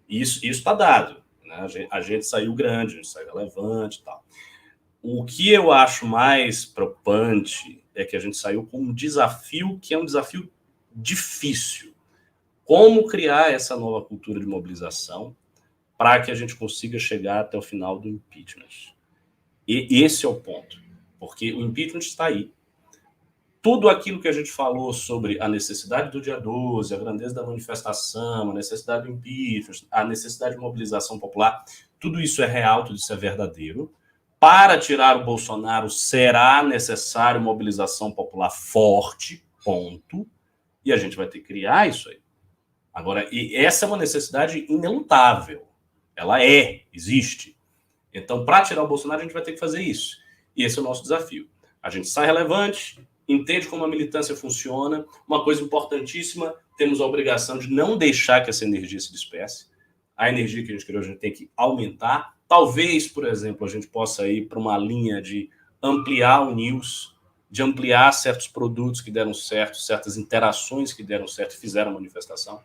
Isso está dado. Né? A gente saiu grande, a gente saiu relevante e tal. O que eu acho mais preocupante é que a gente saiu com um desafio que é um desafio difícil. Como criar essa nova cultura de mobilização para que a gente consiga chegar até o final do impeachment. E esse é o ponto. Porque o impeachment está aí. Tudo aquilo que a gente falou sobre a necessidade do dia 12, a grandeza da manifestação, a necessidade do impeachment, a necessidade de mobilização popular, tudo isso é real, tudo isso é verdadeiro. Para tirar o Bolsonaro, será necessário mobilização popular forte, ponto. E a gente vai ter que criar isso aí. Agora, e essa é uma necessidade inelutável. Ela existe. Então, para tirar o Bolsonaro, a gente vai ter que fazer isso. E esse é o nosso desafio. A gente sai relevante, entende como a militância funciona. Uma coisa importantíssima, temos a obrigação de não deixar que essa energia se disperse. A energia que a gente criou, a gente tem que aumentar. Talvez, por exemplo, a gente possa ir para uma linha de ampliar o news, de ampliar certos produtos que deram certo, certas interações que deram certo e fizeram a manifestação.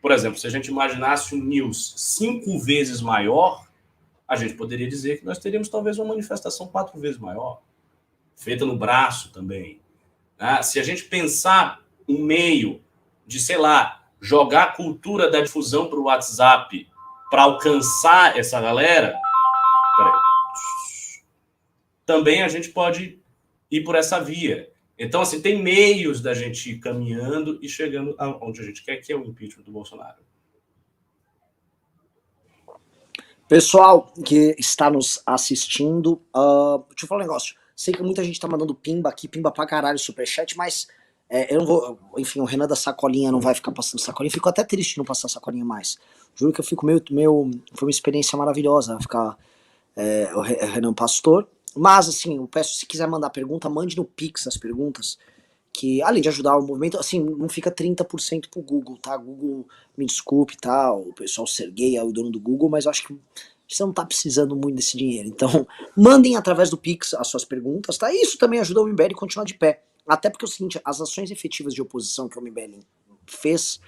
Por exemplo, se a gente imaginasse um news 5 vezes maior, a gente poderia dizer que nós teríamos talvez uma manifestação 4 vezes maior, feita no braço também. Se a gente pensar um meio de, sei lá, jogar a cultura da difusão para o WhatsApp para alcançar essa galera, também a gente pode ir por essa via. Então, assim, tem meios da gente ir caminhando e chegando onde a gente quer, que é o impeachment do Bolsonaro. Pessoal que está nos assistindo, deixa eu falar um negócio. Sei que muita gente tá mandando pimba aqui, pimba pra caralho, superchat, mas eu não vou. Enfim, o Renan da Sacolinha não vai ficar passando sacolinha. Fico até triste de não passar sacolinha mais. Juro que eu fico meio. Foi uma experiência maravilhosa ficar o Renan Pastor. Mas, assim, eu peço, se quiser mandar pergunta, mande no Pix as perguntas, que além de ajudar o movimento, assim, não fica 30% pro Google, tá? Google, me desculpe, tá? O pessoal Sergey é o dono do Google, mas eu acho que você não tá precisando muito desse dinheiro. Então, mandem através do Pix as suas perguntas, tá? Isso também ajuda o MBL a continuar de pé. Até porque é o seguinte, as ações efetivas de oposição que o MBL fez,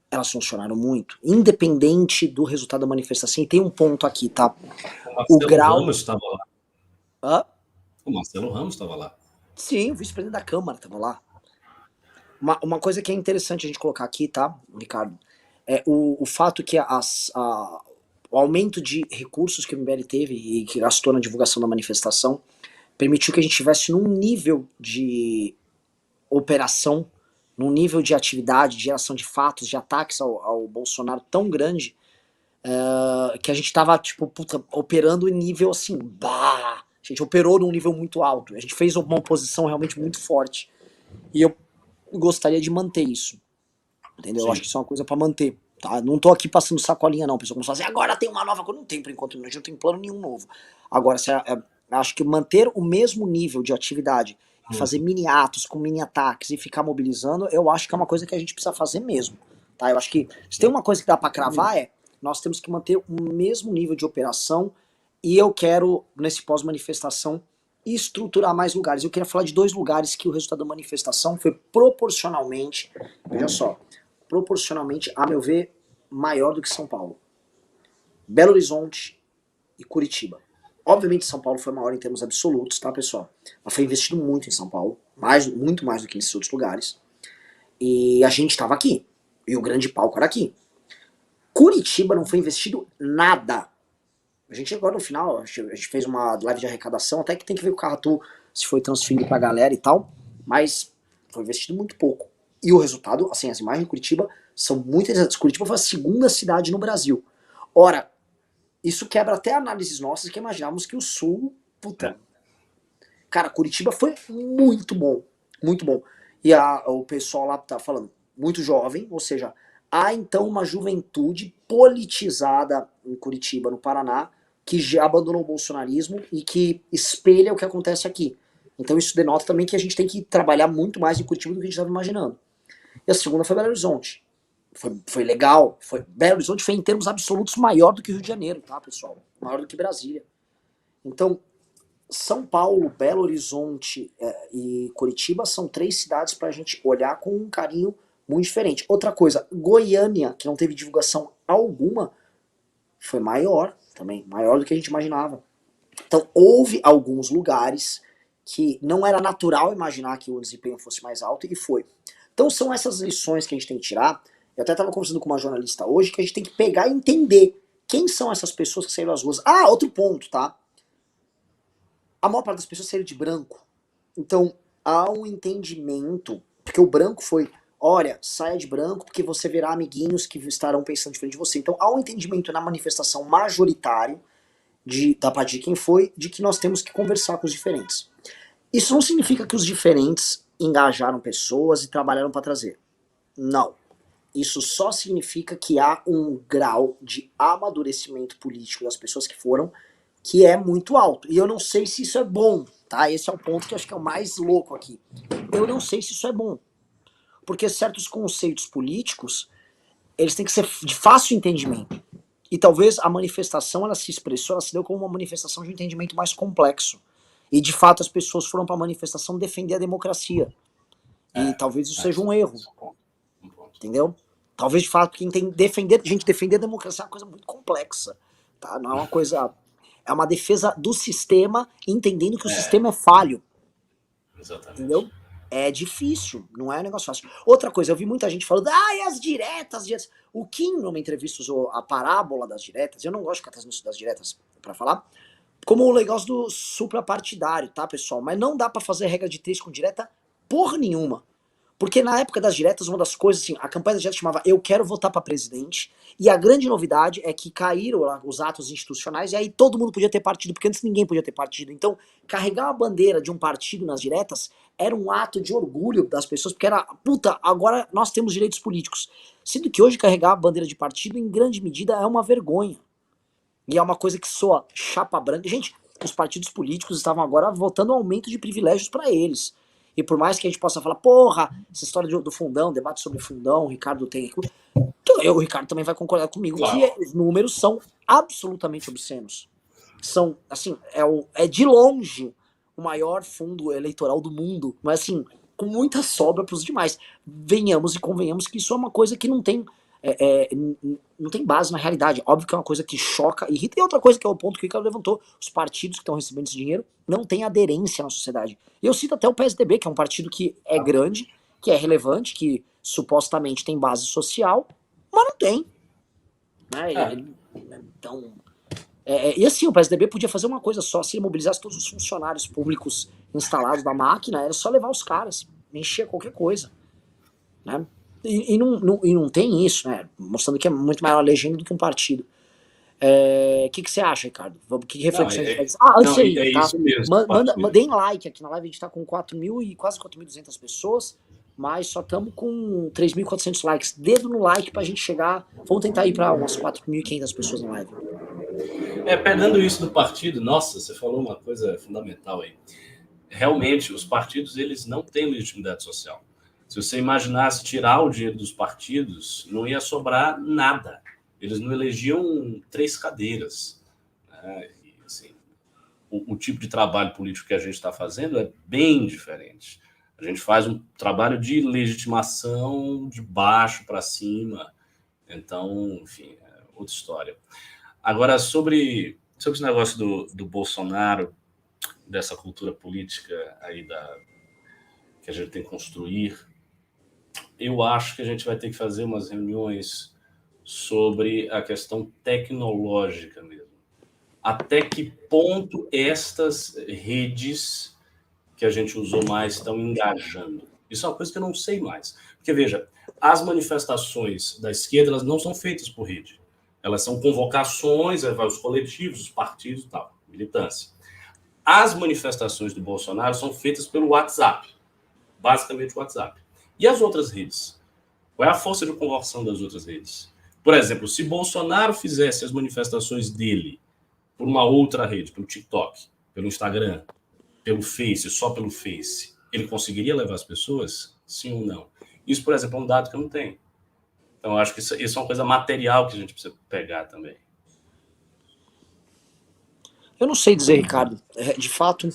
elas funcionaram muito, independente do resultado da manifestação. E tem um ponto aqui, tá? O grau... Ramos estava lá. Hã? O Marcelo Ramos estava lá. Sim, o vice-presidente da Câmara estava lá. Uma coisa que é interessante a gente colocar aqui, tá, Ricardo? o fato que o aumento de recursos que o MBL teve e que gastou na divulgação da manifestação permitiu que a gente estivesse num nível de operação, num nível de atividade, de geração de fatos, de ataques ao Bolsonaro tão grande, que a gente tava, tipo, operando em nível assim, bah! A gente operou num nível muito alto. A gente fez uma oposição realmente muito forte. E eu gostaria de manter isso. Entendeu? Sim. Eu acho que isso é uma coisa pra manter. Tá? Não tô aqui passando sacolinha, não. A pessoa começa a dizer, agora tem uma nova coisa. Não tem, por enquanto, a gente não tem plano nenhum novo. Agora, acho que manter o mesmo nível de atividade, fazer mini atos com mini ataques e ficar mobilizando, eu acho que é uma coisa que a gente precisa fazer mesmo. Tá? Eu acho que se tem uma coisa que dá pra cravar nós temos que manter o mesmo nível de operação e eu quero, nesse pós-manifestação, estruturar mais lugares. Eu queria falar de 2 lugares que o resultado da manifestação foi proporcionalmente, veja só, proporcionalmente, a meu ver, maior do que São Paulo. Belo Horizonte e Curitiba. Obviamente São Paulo foi maior em termos absolutos, tá, pessoal? Mas foi investido muito em São Paulo, muito mais do que nesses outros lugares. E a gente estava aqui. E o grande palco era aqui. Curitiba não foi investido nada. A gente agora no final, a gente fez uma live de arrecadação, até que tem que ver com o Carratu se foi transferido pra galera e tal, mas foi investido muito pouco. E o resultado, assim, as imagens de Curitiba são muito interessantes. Curitiba foi a 2ª cidade no Brasil. Ora, isso quebra até análises nossas que imaginávamos que o Sul, puta. Cara, Curitiba foi muito bom, muito bom. E o pessoal lá tá falando, muito jovem, ou seja, há então uma juventude politizada em Curitiba, no Paraná, que já abandonou o bolsonarismo e que espelha o que acontece aqui. Então isso denota também que a gente tem que trabalhar muito mais em Curitiba do que a gente estava imaginando. E a segunda foi Belo Horizonte. Foi legal. Belo Horizonte foi em termos absolutos maior do que Rio de Janeiro, tá, pessoal? Maior do que Brasília. Então, São Paulo, Belo Horizonte e Curitiba são 3 cidades pra gente olhar com um carinho muito diferente. Outra coisa, Goiânia, que não teve divulgação alguma, foi maior também, maior do que a gente imaginava. Então, houve alguns lugares que não era natural imaginar que o desempenho fosse mais alto e foi. Então, são essas lições que a gente tem que tirar. Eu até estava conversando com uma jornalista hoje que a gente tem que pegar e entender quem são essas pessoas que saíram às ruas. Ah, outro ponto, tá? A maior parte das pessoas saíram de branco. Então, há um entendimento, porque o branco foi, olha, saia de branco porque você verá amiguinhos que estarão pensando diferente de você. Então, há um entendimento na manifestação majoritário, da parte de quem foi, de que nós temos que conversar com os diferentes. Isso não significa que os diferentes engajaram pessoas e trabalharam para trazer. Não. Isso só significa que há um grau de amadurecimento político das pessoas que foram, que é muito alto. E eu não sei se isso é bom, tá? Esse é o ponto que eu acho que é o mais louco aqui. Eu não sei se isso é bom. Porque certos conceitos políticos, eles têm que ser de fácil entendimento. E talvez a manifestação, ela se expressou, ela se deu como uma manifestação de um entendimento mais complexo. E de fato as pessoas foram para a manifestação defender a democracia. E talvez isso seja um erro. Entendeu? Talvez de fato quem tem defender a democracia é uma coisa muito complexa. Tá? Não é uma coisa. É uma defesa do sistema, entendendo que o sistema é falho. Exatamente. Entendeu? É difícil, não é um negócio fácil. Outra coisa, eu vi muita gente falando, e as diretas. O Kim, numa entrevista, usou a parábola das diretas. Eu não gosto de ficar trazendo isso das diretas pra falar. Como o negócio do suprapartidário, tá, pessoal? Mas não dá pra fazer regra de 3 com direta porra nenhuma. Porque na época das diretas, uma das coisas, assim, a campanha das diretas chamava Eu Quero Votar pra Presidente, e a grande novidade é que caíram lá os atos institucionais, e aí todo mundo podia ter partido, porque antes ninguém podia ter partido. Então, carregar a bandeira de um partido nas diretas era um ato de orgulho das pessoas, porque era, puta, agora nós temos direitos políticos. Sendo que hoje carregar a bandeira de partido, em grande medida, é uma vergonha. E é uma coisa que soa chapa branca. Gente, os partidos políticos estavam agora votando aumento de privilégios pra eles. E por mais que a gente possa falar, porra, essa história do fundão, debate sobre fundão, o Ricardo tem aqui. O Ricardo também vai concordar comigo, claro, que os números são absolutamente obscenos. São, assim, é de longe o maior fundo eleitoral do mundo, mas assim, com muita sobra pros demais. Venhamos e convenhamos que isso é uma coisa que não tem não tem base na realidade. Óbvio que é uma coisa que choca, irrita. E outra coisa que é o ponto que o Ricardo levantou, os partidos que estão recebendo esse dinheiro não têm aderência na sociedade. E eu cito até o PSDB, que é um partido que é grande, que é relevante, que supostamente tem base social, Mas não tem. Né? Então, e assim, o PSDB podia fazer uma coisa só, se ele mobilizasse todos os funcionários públicos instalados da máquina, era só levar os caras, encher qualquer coisa. Né? E não tem isso, né? Mostrando que é muito maior a legenda do que um partido. O que você acha, Ricardo? Que reflexão a gente faz? Antes aí, tá? Isso mesmo. Deem like aqui na live, a gente tá com 4.000 e quase 4.200 pessoas, mas só estamos com 3.400 likes. Dedo no like pra gente chegar. Vamos tentar ir pra umas 4.500 pessoas na live. Pegando isso do partido, nossa, você falou uma coisa fundamental aí. Realmente, os partidos, eles não têm legitimidade social. Se você imaginasse tirar o dinheiro dos partidos, não ia sobrar nada. Eles não elegiam 3 cadeiras. Né? E, assim, o tipo de trabalho político que a gente está fazendo é bem diferente. A gente faz um trabalho de legitimação de baixo para cima. Então, enfim, é outra história. Agora, sobre esse negócio do Bolsonaro, dessa cultura política aí que a gente tem que construir, eu acho que a gente vai ter que fazer umas reuniões sobre a questão tecnológica mesmo. Até que ponto estas redes que a gente usou mais estão engajando? Isso é uma coisa que eu não sei mais. Porque, veja, as manifestações da esquerda, elas não são feitas por rede. Elas são convocações, aí vai os coletivos, os partidos e tal, militância. As manifestações do Bolsonaro são feitas pelo WhatsApp, basicamente o WhatsApp. E as outras redes? Qual é a força de conversão das outras redes? Por exemplo, se Bolsonaro fizesse as manifestações dele por uma outra rede, pelo TikTok, pelo Instagram, pelo Face, só pelo Face, ele conseguiria levar as pessoas? Sim ou não? Isso, por exemplo, é um dado que eu não tenho. Então, eu acho que isso é uma coisa material que a gente precisa pegar também. Eu não sei dizer, Ricardo. De fato,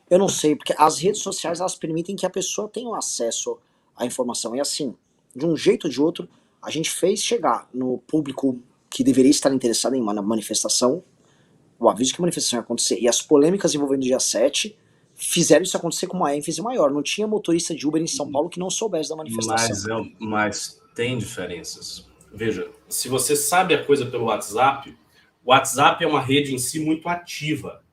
eu não sei, porque as redes sociais, elas permitem que a pessoa tenha acesso à informação. E assim, de um jeito ou de outro, a gente fez chegar no público que deveria estar interessado em uma manifestação, o aviso que a manifestação ia acontecer. E as polêmicas envolvendo o dia 7 fizeram isso acontecer com uma ênfase maior. Não tinha motorista de Uber em São Paulo que não soubesse da manifestação. Mas tem diferenças. Veja, se você sabe a coisa pelo WhatsApp, o WhatsApp é uma rede em si muito ativa.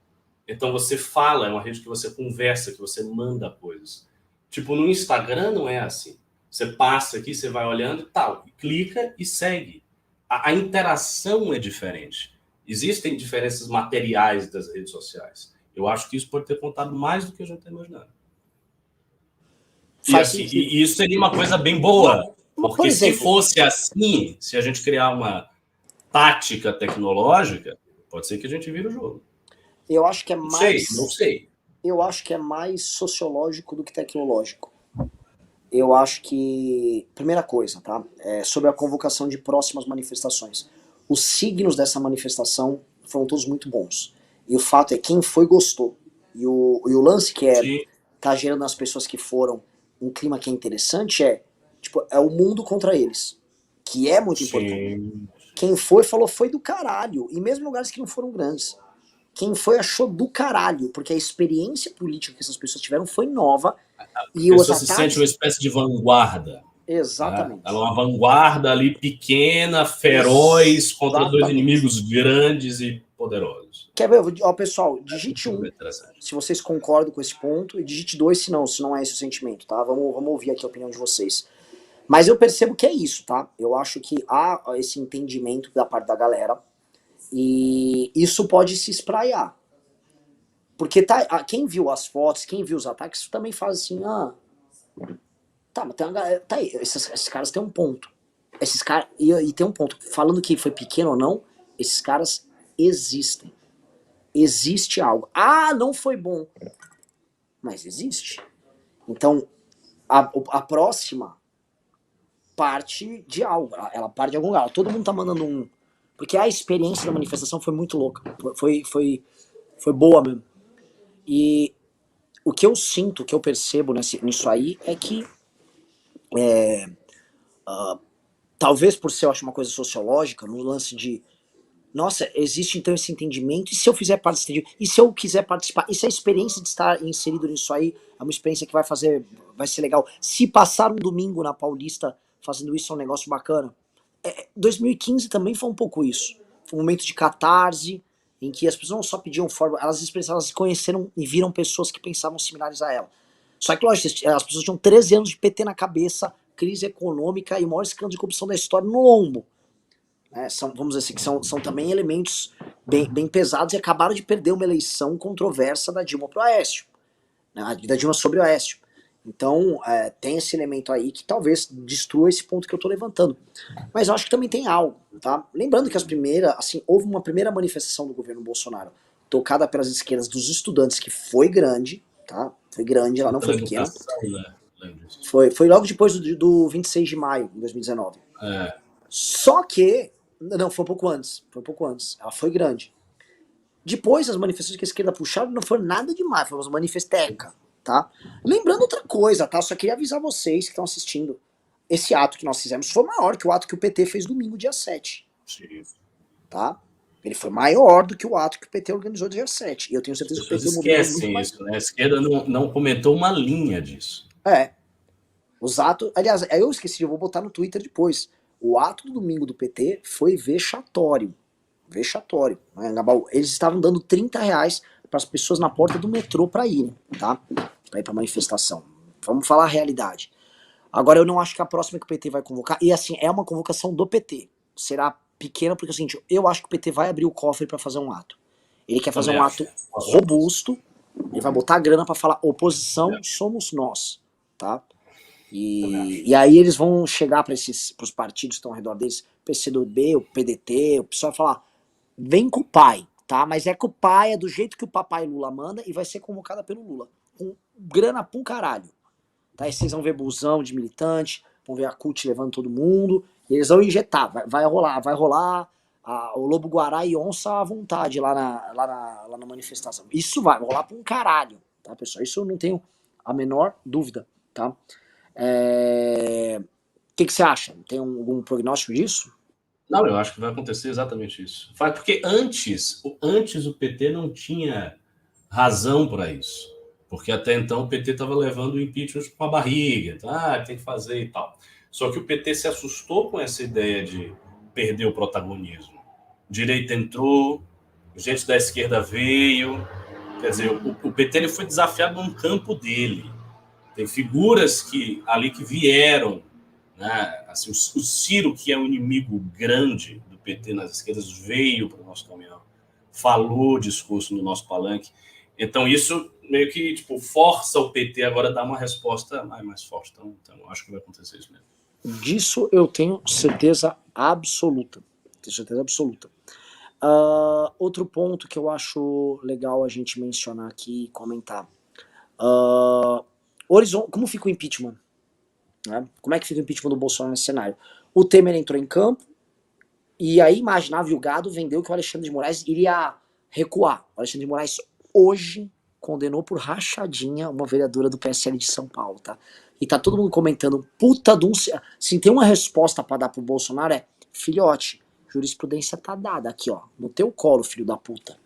Então você fala, é uma rede que você conversa, que você manda coisas. Tipo, no Instagram não é assim. Você passa aqui, você vai olhando e tal, clica e segue. A interação é diferente. Existem diferenças materiais das redes sociais. Eu acho que isso pode ter contado mais do que a gente está imaginando. E isso seria uma coisa bem boa. Porque se fosse assim, se a gente criar uma tática tecnológica, pode ser que a gente vire o jogo. Eu acho que é mais. Não sei. Eu acho que é mais sociológico do que tecnológico. Eu acho que. Primeira coisa, tá? Sobre a convocação de próximas manifestações. Os signos dessa manifestação foram todos muito bons. E o fato é quem foi gostou. E o lance que tá gerando nas pessoas que foram um clima que é interessante é o mundo contra eles. Que é muito importante. Quem falou foi do caralho. E mesmo em lugares que não foram grandes. Quem foi achou do caralho. Porque a experiência política que essas pessoas tiveram foi nova. E a pessoa se sente uma espécie de vanguarda. Exatamente. Ela é uma vanguarda ali pequena, feroz, contra dois inimigos grandes e poderosos. Quer ver? Pessoal, digite 1 se vocês concordam com esse ponto e digite 2 se não é esse o sentimento, tá? Vamos ouvir aqui a opinião de vocês. Mas eu percebo que é isso, tá? Eu acho que há esse entendimento da parte da galera e isso pode se espraiar. Porque quem viu as fotos, quem viu os ataques, também faz assim, tá, mas tem uma galera, tá aí, esses caras têm um ponto. Esses caras, e tem um ponto, falando que foi pequeno ou não, esses caras existem. Existe algo. Não foi bom. Mas existe. Então, a próxima parte de algo. Ela parte de algum lugar. Todo mundo tá mandando um. Porque a experiência da manifestação foi muito louca. Foi boa mesmo. E o que eu sinto, o que eu percebo nisso aí é que talvez por ser, eu acho, uma coisa sociológica, no lance de nossa, existe então esse entendimento, e se eu fizer parte desse entendimento, e se eu quiser participar, e se a experiência de estar inserido nisso aí é uma experiência que vai ser legal, se passar um domingo na Paulista fazendo isso é um negócio bacana, 2015 também foi um pouco isso. Foi um momento de catarse, em que as pessoas não só pediam forma, elas expressavam, elas conheceram e viram pessoas que pensavam similares a ela. Só que, lógico, as pessoas tinham 13 anos de PT na cabeça, crise econômica e o maior escândalo de corrupção da história no lombo. Vamos dizer assim, que são também elementos bem pesados e acabaram de perder uma eleição controversa da Dilma pro Aécio, né, da Dilma sobre o Aécio. Então, tem esse elemento aí que talvez destrua esse ponto que eu tô levantando. Mas eu acho que também tem algo, tá? Lembrando que houve uma primeira manifestação do governo Bolsonaro, tocada pelas esquerdas dos estudantes, que foi grande, tá? Foi grande, ela não foi pequena. Foi logo depois do 26 de maio de 2019. Só que, não, foi um pouco antes, ela foi grande. Depois, as manifestações que a esquerda puxaram não foram nada demais, foi uma manifesteca, tá? Lembrando outra coisa, tá? Só queria avisar vocês que estão assistindo. Esse ato que nós fizemos foi maior que o ato que o PT fez domingo, dia 7. Sim. Tá? Ele foi maior do que o ato que o PT organizou dia 7. E eu tenho certeza que o PT esquecem isso, né? A esquerda não comentou uma linha disso. Os atos... Aliás, eu esqueci, eu vou botar no Twitter depois. O ato do domingo do PT foi vexatório. Vexatório. Eles estavam dando R$30 para as pessoas na porta do metrô para irem, tá? Para ir para manifestação. Vamos falar a realidade. Agora, eu não acho que a próxima que o PT vai convocar, e assim, é uma convocação do PT. Será pequena, porque assim, eu acho que o PT vai abrir o cofre para fazer um ato. Ele quer fazer um ato robusto, ele vai botar a grana para falar, oposição somos nós, tá? E aí eles vão chegar para os partidos que estão ao redor deles, PCdoB, o PDT, o pessoal vai falar, vem com o pai, tá? Mas é com o pai, é do jeito que o papai Lula manda e vai ser convocada pelo Lula. Com grana pra um caralho. Tá? E vocês vão ver busão de militante, vão ver a CUT levando todo mundo, e eles vão injetar, vai rolar o Lobo Guará e Onça à vontade lá na manifestação. Isso vai rolar pra um caralho, tá, pessoal? Isso eu não tenho a menor dúvida, tá? O que você acha? Tem algum prognóstico disso? Não, eu acho que vai acontecer exatamente isso. Porque antes o PT não tinha razão para isso. Porque até então o PT estava levando o impeachment com a barriga. Tem que fazer e tal. Só que o PT se assustou com essa ideia de perder o protagonismo. Direita entrou, gente da esquerda veio. Quer dizer, o PT ele foi desafiado num campo dele. Tem figuras que vieram, né? Assim, o Ciro, que é um inimigo grande do PT nas esquerdas, veio para o nosso caminhão, falou discurso no nosso palanque. Então isso meio que força o PT agora a dar uma resposta mais forte. Então acho que vai acontecer isso mesmo. Disso eu tenho certeza absoluta. Outro ponto que eu acho legal a gente mencionar aqui e comentar. Como fica o impeachment? Né? Como é que fica o impeachment do Bolsonaro nesse cenário? O Temer entrou em campo e aí imaginava, e o gado vendeu que o Alexandre de Moraes iria recuar. O Alexandre de Moraes hoje condenou por rachadinha uma vereadora do PSL de São Paulo, tá? E tá todo mundo comentando, puta de um... Se tem uma resposta pra dar pro Bolsonaro filhote, jurisprudência tá dada aqui, ó, no teu colo, filho da puta.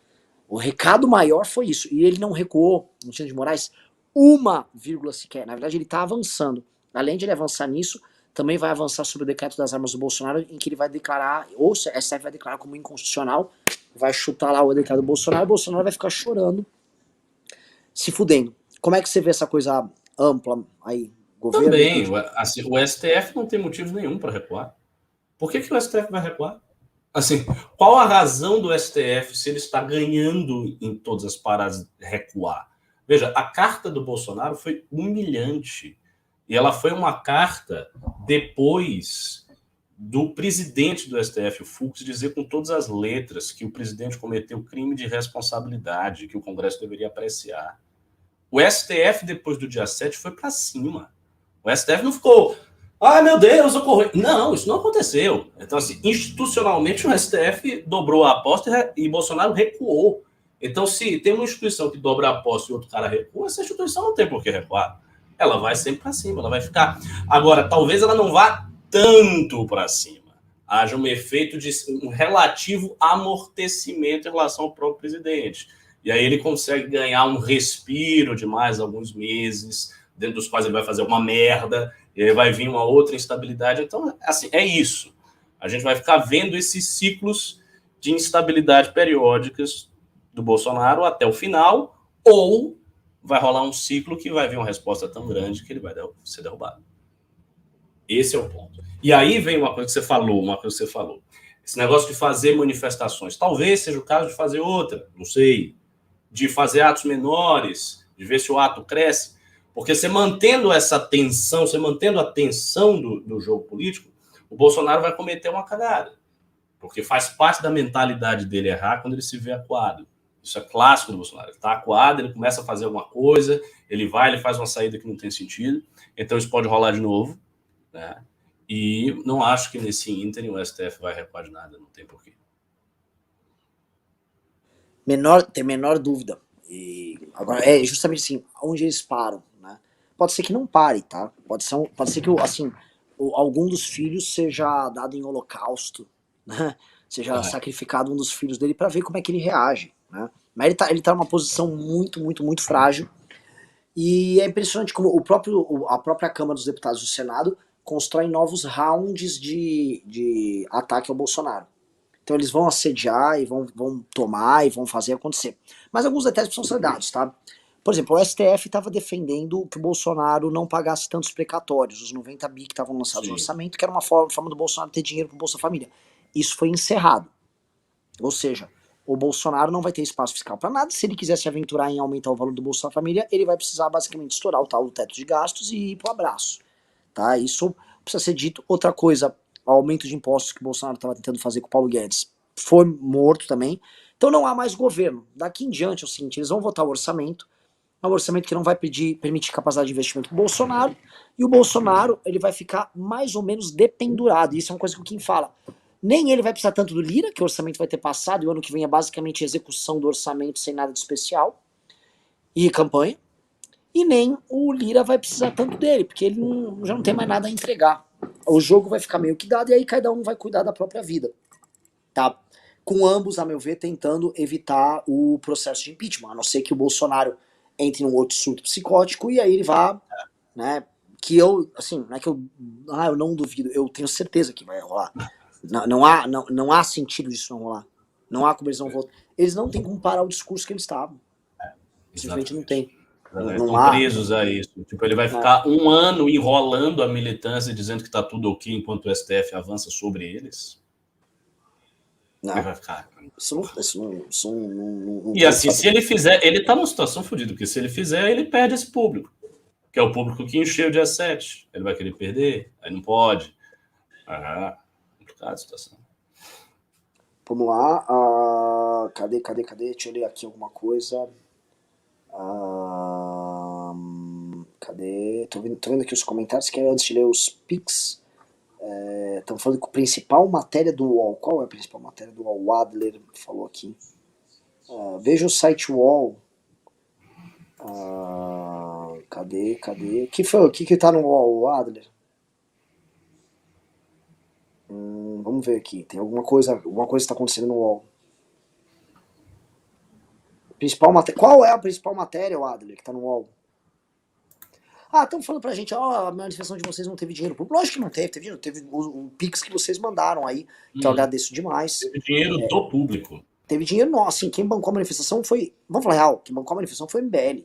O recado maior foi isso. E ele não recuou, Alexandre de Moraes, uma vírgula sequer. Na verdade, ele tá avançando. Além de ele avançar nisso, também vai avançar sobre o decreto das armas do Bolsonaro, em que ele vai declarar, ou o STF vai declarar como inconstitucional, vai chutar lá o decreto do Bolsonaro, e o Bolsonaro vai ficar chorando, se fudendo. Como é que você vê essa coisa ampla aí? Governo? Também, assim, o STF não tem motivo nenhum para recuar. Por que o STF vai recuar? Assim, qual a razão do STF, se ele está ganhando em todas as paradas, recuar? Veja, a carta do Bolsonaro foi humilhante. E ela foi uma carta depois do presidente do STF, o Fux, dizer com todas as letras que o presidente cometeu crime de responsabilidade, que o Congresso deveria apreciar. O STF, depois do dia 7, foi para cima. O STF não ficou, meu Deus, ocorreu. Não, isso não aconteceu. Então, assim, institucionalmente, o STF dobrou a aposta e Bolsonaro recuou. Então, se tem uma instituição que dobra a aposta e outro cara recua, essa instituição não tem por que recuar. Ela vai sempre para cima, ela vai ficar. Agora, talvez ela não vá tanto para cima. Haja um efeito de um relativo amortecimento em relação ao próprio presidente. E aí ele consegue ganhar um respiro de mais alguns meses, dentro dos quais ele vai fazer uma merda, e aí vai vir uma outra instabilidade. Então, assim, é isso. A gente vai ficar vendo esses ciclos de instabilidade periódicas do Bolsonaro até o final, ou vai rolar um ciclo que vai vir uma resposta tão grande que ele vai ser derrubado. Esse é o ponto. E aí vem uma coisa que você falou. Esse negócio de fazer manifestações. Talvez seja o caso de fazer outra, não sei. De fazer atos menores, de ver se o ato cresce. Porque você mantendo essa tensão, você mantendo a tensão do jogo político, o Bolsonaro vai cometer uma cagada. Porque faz parte da mentalidade dele errar quando ele se vê acuado. Isso é clássico do Bolsonaro. Ele está acuado, ele começa a fazer alguma coisa, ele faz uma saída que não tem sentido. Então isso pode rolar de novo. Né? E não acho que nesse ínterim o STF vai recuar de nada, não tem porquê. Tem menor dúvida. E agora, é justamente assim, onde eles param, né? Pode ser que não pare, tá? Pode ser que, assim, algum dos filhos seja dado em holocausto, né? Seja sacrificado um dos filhos dele para ver como é que ele reage, né? Mas ele tá numa posição muito, muito, muito frágil. E é impressionante como a própria Câmara dos Deputados do Senado constrói novos rounds de ataque ao Bolsonaro. Então eles vão assediar e vão tomar e vão fazer acontecer. Mas alguns detalhes precisam ser dados, tá? Por exemplo, o STF estava defendendo que o Bolsonaro não pagasse tantos precatórios, os 90 bi que estavam lançados no orçamento, que era uma forma do Bolsonaro ter dinheiro para o Bolsa Família. Isso foi encerrado. Ou seja, o Bolsonaro não vai ter espaço fiscal para nada. Se ele quiser se aventurar em aumentar o valor do Bolsa Família, ele vai precisar basicamente estourar o tal do teto de gastos e ir pro abraço. Tá? Isso precisa ser dito. Outra coisa, o aumento de impostos que o Bolsonaro estava tentando fazer com o Paulo Guedes foi morto também. Então não há mais governo. Daqui em diante é o seguinte, eles vão votar o orçamento, é um orçamento que não vai permitir capacidade de investimento para o Bolsonaro, e o Bolsonaro ele vai ficar mais ou menos dependurado. Isso é uma coisa que o Kim fala. Nem ele vai precisar tanto do Lira, que o orçamento vai ter passado, e o ano que vem é basicamente execução do orçamento sem nada de especial, e campanha, e nem o Lira vai precisar tanto dele, porque ele já não tem mais nada a entregar. O jogo vai ficar meio que dado, e aí cada um vai cuidar da própria vida. Tá? Com ambos, a meu ver, tentando evitar o processo de impeachment, a não ser que o Bolsonaro entre num outro surto psicótico, e aí ele vá, né, que eu, assim, não é que eu não duvido, eu tenho certeza que vai rolar. Não há sentido disso não rolar. Não há como eles não voltar. Eles não têm como parar o discurso que eles estavam. Simplesmente não tem. Eles estão presos a isso. Tipo, ele vai ficar um ano enrolando a militância dizendo que está tudo ok enquanto o STF avança sobre eles. Não. Ele vai ficar. E assim, se ele fizer, ele tá numa situação fodida, porque se ele fizer, ele perde esse público. Que é o público que encheu o dia 7. Ele vai querer perder, aí não pode. Complicada a situação. Vamos lá. Cadê? Deixa eu ler aqui alguma coisa. Cadê? Tô vendo aqui os comentários, que antes de ler os pics. Estão falando que a principal matéria do UOL. Qual é a principal matéria do UOL? O Adler falou aqui. Veja o site UOL. Cadê? O que tá no UOL, o Adler? Vamos ver aqui. Tem alguma coisa está acontecendo no UOL. Qual é a principal matéria, o Adler, que tá no UOL? Estão falando pra gente, a manifestação de vocês não teve dinheiro público. Lógico que não teve dinheiro. Teve o Pix que vocês mandaram aí, que eu agradeço demais. Teve dinheiro do público. Teve dinheiro, não. Assim, quem bancou a manifestação foi, vamos falar real, quem bancou a manifestação foi o MBL.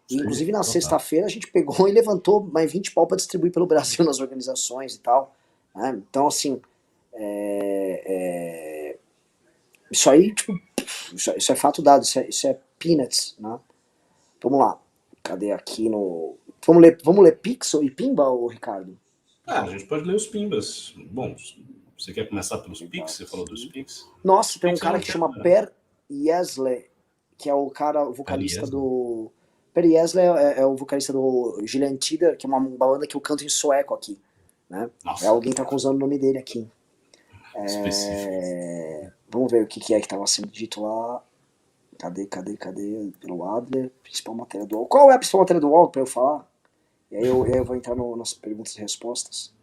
E, inclusive na sexta-feira a gente pegou e levantou mais 20 pau pra distribuir pelo Brasil nas organizações e tal. Né? Então, assim, isso aí, tipo, isso é fato dado, isso é peanuts, né? Vamos lá. Cadê aqui no... Vamos ler Pixel e Pimba, ô Ricardo? A gente pode ler os Pimbas. Bom, você quer começar pelos Pix? Você falou dos Pix? Nossa, tem um cara que chama Per Yesle, que é o cara, o vocalista do... Per Yesle é o vocalista do Gillian Tider, que é uma banda que eu canto em sueco aqui. Né? Alguém tá usando o nome dele aqui. Vamos ver o que é que tava sendo dito lá. Cadê? Pelo Adler, principal matéria do UOL. Qual é a principal matéria do UOL pra eu falar? E aí eu vou entrar nas perguntas e respostas.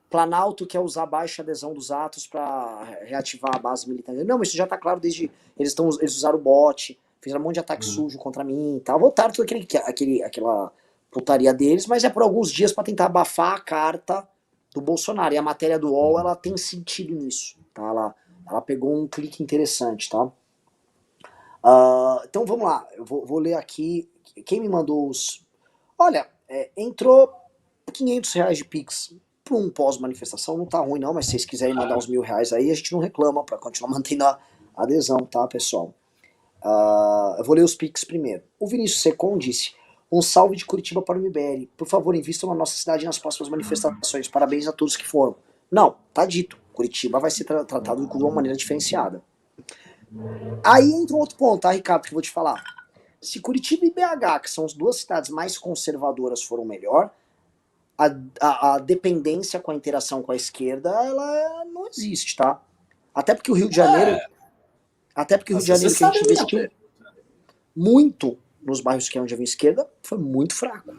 Planalto quer usar baixa adesão dos atos para reativar a base militar. Não, mas isso já tá claro desde... Eles usaram o bot, fizeram um monte de ataque sujo contra mim e tal. Voltaram tudo aquela putaria deles, mas é por alguns dias para tentar abafar a carta do Bolsonaro. E a matéria do UOL, ela tem sentido nisso, tá? Ela pegou um clique interessante, tá? Então vamos lá, eu vou ler aqui. Quem me mandou os. Olha, entrou R$ 500 de Pix para um pós-manifestação, não tá ruim não, mas se vocês quiserem mandar uns R$ 1.000 aí, a gente não reclama para continuar mantendo a adesão, tá, pessoal? Eu vou ler os Pix primeiro. O Vinícius Secom disse: um salve de Curitiba para o MBL. Por favor, invistam na nossa cidade nas próximas manifestações. Parabéns a todos que foram. Não, tá dito. Curitiba vai ser tratado de uma maneira diferenciada. Aí entra um outro ponto, tá, Ricardo, que eu vou te falar. Se Curitiba e BH, que são as duas cidades mais conservadoras, foram melhor, a dependência com a interação com a esquerda, ela não existe, tá? Até porque o Rio de Janeiro, que a gente investiu muito nos bairros que é onde havia esquerda, foi muito fraco.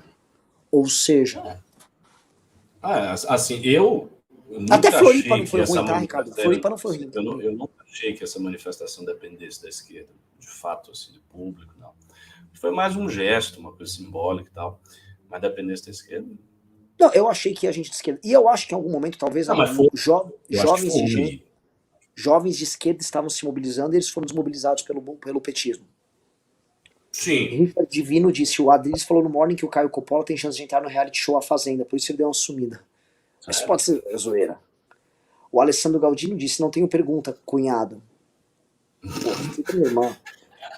Ou seja... assim, eu até Floripa não foi ruim, tá, Ricardo? Floripa não foi ruim. Eu nunca achei que essa manifestação dependesse da esquerda, de fato, assim, do público, não. Foi mais um gesto, uma coisa simbólica e tal, mas dependesse da esquerda. Não, eu achei que a gente de esquerda... E eu acho que em algum momento, talvez, jovens de esquerda estavam se mobilizando e eles foram desmobilizados pelo petismo. Sim. Richard Divino disse: o Adriles falou no Morning que o Caio Coppola tem chance de entrar no reality show A Fazenda, por isso ele deu uma sumida. Isso pode ser zoeira. O Alessandro Galdino disse: não tenho pergunta, cunhado. Pô, fica minha irmã.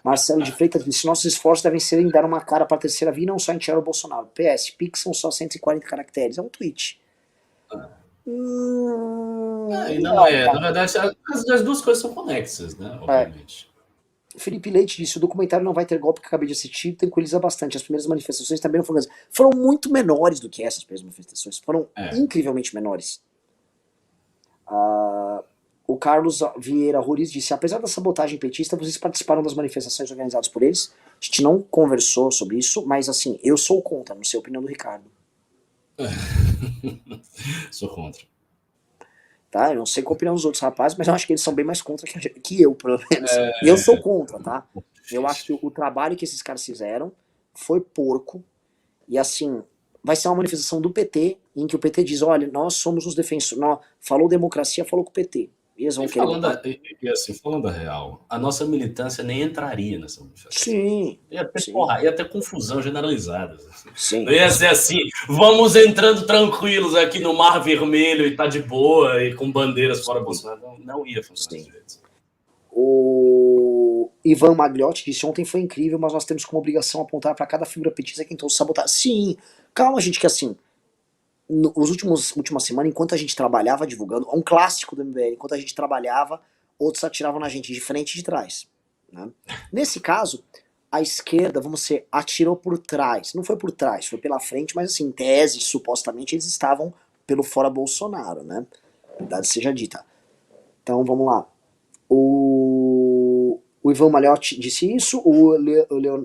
Marcelo de Freitas disse: nossos esforços devem ser em dar uma cara para a terceira via e não só em tirar o Bolsonaro. PS, Pix são só 140 caracteres. É um tweet. Na verdade, as duas coisas são conexas, né? Obviamente. Felipe Leite disse: o documentário Não Vai Ter Golpe, que acabei de assistir, tranquiliza bastante. As primeiras manifestações também não foram muito menores do que essas primeiras manifestações. Foram incrivelmente menores. O Carlos Vieira Roriz disse: apesar da sabotagem petista, vocês participaram das manifestações organizadas por eles? A gente não conversou sobre isso, mas assim, eu sou contra, não sei a opinião do Ricardo. Sou contra. Tá? Eu não sei qual a opinião dos outros rapazes, mas eu acho que eles são bem mais contra que eu, pelo menos. E eu sou contra, tá? Eu acho que o trabalho que esses caras fizeram foi porco. E assim, vai ser uma manifestação do PT, em que o PT diz: olha, nós somos os defensores. Falou democracia, falou com o PT. Eles vão falando a real, a nossa militância nem entraria nessa manifestação. Sim. Ia ter confusão generalizada. Sim. Não ia ser assim, vamos entrando tranquilos aqui no Mar Vermelho e tá de boa e com bandeiras fora Bolsonaro. Não ia funcionar desse jeito. O Ivan Magliotti disse: ontem foi incrível, mas nós temos como obrigação apontar para cada figura petista quem tentou sabotar. Sim, calma, gente, que assim, nos últimas semanas, enquanto a gente trabalhava divulgando, um clássico do MBL, enquanto a gente trabalhava, outros atiravam na gente de frente e de trás. Né? Nesse caso, a esquerda, atirou por trás. Não foi por trás, foi pela frente, mas assim, em tese, supostamente, eles estavam pelo fora Bolsonaro, né? Verdade seja dita. Então, vamos lá. O Ivan Malhotti disse isso, o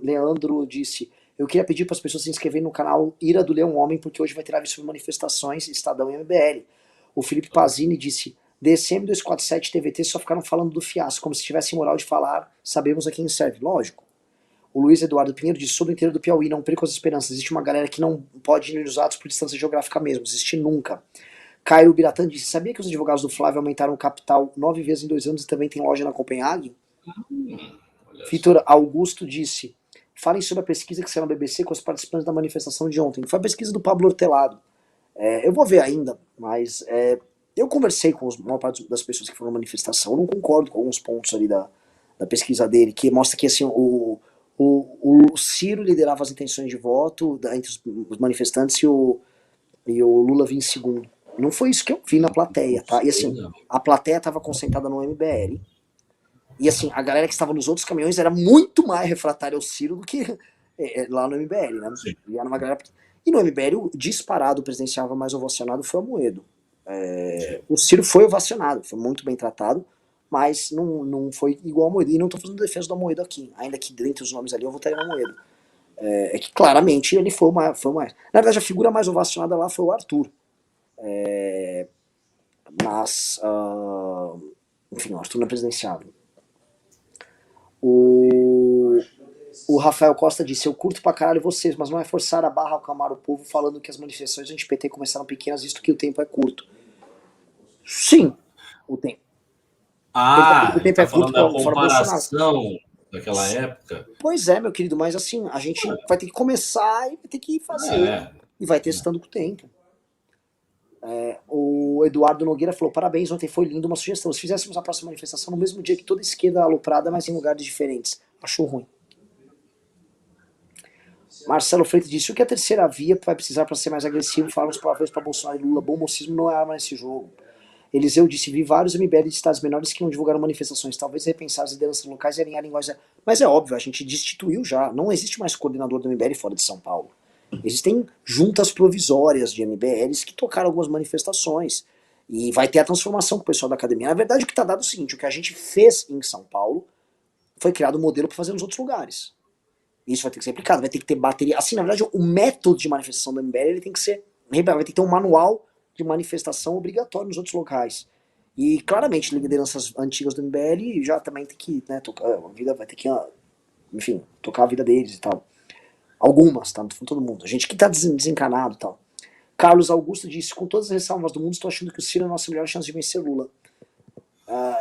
Leandro disse: eu queria pedir para as pessoas se inscreverem no canal Ira do Leão Homem, porque hoje vai ter live sobre manifestações, Estadão e MBL. O Felipe Pazini disse: DCM 247 TVT só ficaram falando do fiasco, como se tivesse moral de falar, sabemos a quem serve. Lógico. O Luiz Eduardo Pinheiro disse: sou do interior do Piauí, não perco as esperanças. Existe uma galera que não pode ir nos atos por distância geográfica mesmo, existe nunca. Caio Biratan disse: sabia que os advogados do Flávio aumentaram o capital 9 vezes em 2 anos e também tem loja na Copenhague? Vitor Augusto disse: falem sobre a pesquisa que saiu na BBC com os participantes da manifestação de ontem. Foi a pesquisa do Pablo Hortelado. Eu vou ver ainda, mas eu conversei com a maior parte das pessoas que foram na manifestação. Eu não concordo com alguns pontos ali da pesquisa dele, que mostra que assim, o Ciro liderava as intenções de voto entre os manifestantes e o Lula vinha em segundo. Não foi isso que eu vi na plateia, tá? E assim, a plateia estava concentrada no MBL. E assim, a galera que estava nos outros caminhões era muito mais refratária ao Ciro do que lá no MBL, né? E, era uma galera... e no MBL, o disparado presidencial mais ovacionado foi o Amoedo. O Ciro foi ovacionado, foi muito bem tratado, mas não foi igual ao Amoedo. E não estou fazendo defesa do Amoedo aqui, ainda que dentre os nomes ali eu votaria no Amoedo. É que claramente ele foi mais. Na verdade, a figura mais ovacionada lá foi o Arthur. Mas, enfim, o Arthur não é presidenciável. O Rafael Costa disse, eu curto pra caralho vocês, mas não é forçar a barra ao acalmar o povo falando que as manifestações anti-PT começaram pequenas, visto que o tempo é curto. Sim, o tempo. O Ele tempo é tá curto falando da fora Bolsonaro. comparação daquela época. Pois é, meu querido, mas assim, a gente vai ter que começar e vai ter que fazer. E vai testando com o tempo. O Eduardo Nogueira falou, parabéns, ontem foi lindo, uma sugestão. Se fizéssemos a próxima manifestação no mesmo dia que toda a esquerda aloprada, mas em lugares diferentes. Achou ruim. Marcelo Freitas disse, o que a terceira via vai precisar para ser mais agressivo? Falar uns palavrões para Bolsonaro e Lula. Bom mocismo não é arma nesse jogo. Eliseu disse, vi vários MBL de estados menores que não divulgaram manifestações, talvez repensar as lideranças locais e alinhar a linguagem. Mas é óbvio, a gente destituiu já, não existe mais coordenador do MBL fora de São Paulo. Existem juntas provisórias de MBLs que tocaram algumas manifestações, e vai ter a transformação com o pessoal da academia. Na verdade, o que está dado é o seguinte, o que a gente fez em São Paulo foi criado um modelo para fazer nos outros lugares. Isso vai ter que ser aplicado, vai ter que ter bateria. Assim, na verdade, o método de manifestação do MBL ele tem que ser, vai ter que ter um manual de manifestação obrigatório nos outros locais. E claramente, lideranças antigas do MBL já também tem que, né, tocar a vida, vai ter que, enfim, tocar a vida deles e tal. Algumas, tá? Não tô falando todo mundo. A gente que tá desencanado e tal. Carlos Augusto disse, com todas as ressalvas do mundo, estou achando que o Ciro é a nossa melhor chance de vencer Lula.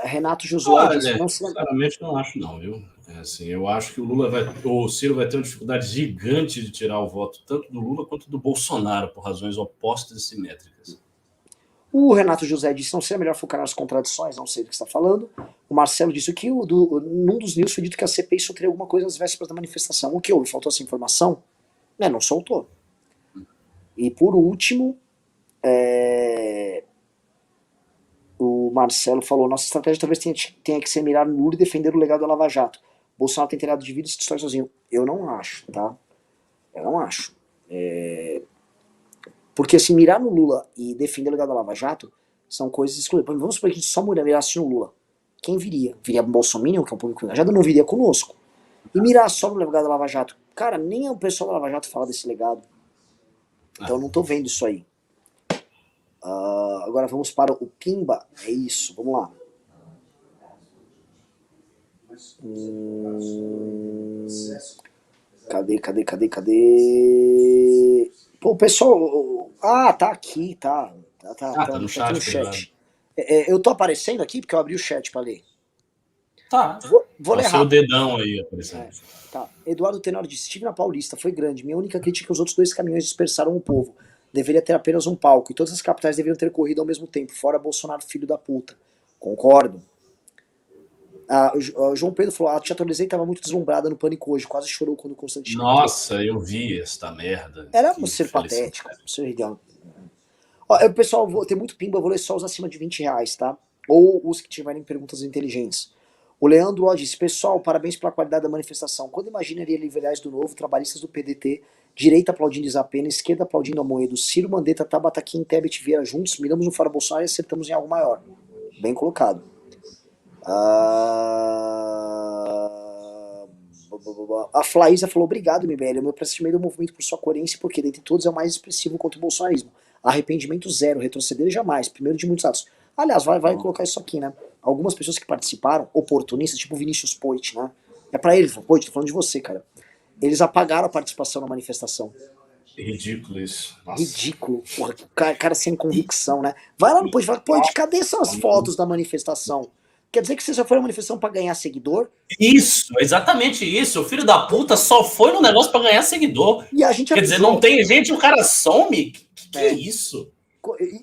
Renato Josué disse, não se lembra. Sinceramente, não acho não, viu? Assim, eu acho que o Ciro vai ter uma dificuldade gigante de tirar o voto tanto do Lula quanto do Bolsonaro, por razões opostas e simétricas. O Renato José disse, não seria melhor focar nas contradições, não sei do que está falando. O Marcelo disse que num dos news foi dito que a CPI soltaria alguma coisa às vésperas da manifestação. O que houve? Faltou essa informação? Não soltou. E por último, o Marcelo falou, nossa estratégia talvez tenha que ser mirar no Lula e defender o legado da Lava Jato. Bolsonaro tem telhado de vidro e se destrói sozinho. Eu não acho, tá? Eu não acho. Porque se mirar no Lula e defender o legado da Lava Jato são coisas excluídas. Vamos supor que a gente só mirasse no Lula. Quem viria? Viria o Bolsonaro, que é um público engajado, não viria conosco. E mirar só no legado da Lava Jato. Cara, nem o pessoal da Lava Jato fala desse legado. Então eu não tô vendo isso aí. Agora vamos para o Pimba. É isso, vamos lá. Cadê? Pô, o pessoal... tá aqui, tá. Tá no chat. Eu tô aparecendo aqui porque eu abri o chat pra ler. Tá. Vou ler rápido. O seu dedão aí aparecendo. Tá. Eduardo Tenório disse, estive na Paulista, foi grande. Minha única crítica é que os outros dois caminhões dispersaram o povo. Deveria ter apenas um palco. E todas as capitais deveriam ter corrido ao mesmo tempo. Fora Bolsonaro, filho da puta. Concordo. O João Pedro falou, a tia Atualizei estava muito deslumbrada no Pânico hoje, quase chorou quando o Constantino... Nossa, eu vi esta merda. Era um ser patético, um ser ideal. Pessoal, vou ter muito pimba, vou ler só os acima de R$20, tá? Ou os que tiverem perguntas inteligentes. O Leandro disse, pessoal, parabéns pela qualidade da manifestação. Quando imaginaria liberais do Novo, trabalhistas do PDT, direita aplaudindo Isapena, esquerda aplaudindo Amoedo, Ciro, Mandetta, Tabata, Kim, Tebet, Vieira juntos, miramos no Fora Bolsonaro e acertamos em algo maior. Bem colocado. A Flaísa falou, obrigado, MBL, o meu pressentimento do movimento por sua coerência, porque dentre todos é o mais expressivo contra o bolsonarismo. Arrependimento zero, retroceder jamais, primeiro de muitos atos. Aliás, vai colocar isso aqui, né? Algumas pessoas que participaram, oportunistas, tipo Vinícius Poit, né? É pra eles, Poit, tô falando de você, cara. Eles apagaram a participação na manifestação. Ridículo isso. Nossa. Ridículo. Porra, cara sem convicção, né? Vai lá no Poit e fala, Poit, cadê essas fotos da manifestação? Quer dizer que você só foi na manifestação pra ganhar seguidor? Isso, exatamente isso. O filho da puta só foi no negócio pra ganhar seguidor. E a gente Quer dizer, não tem gente, o cara some? Que é isso?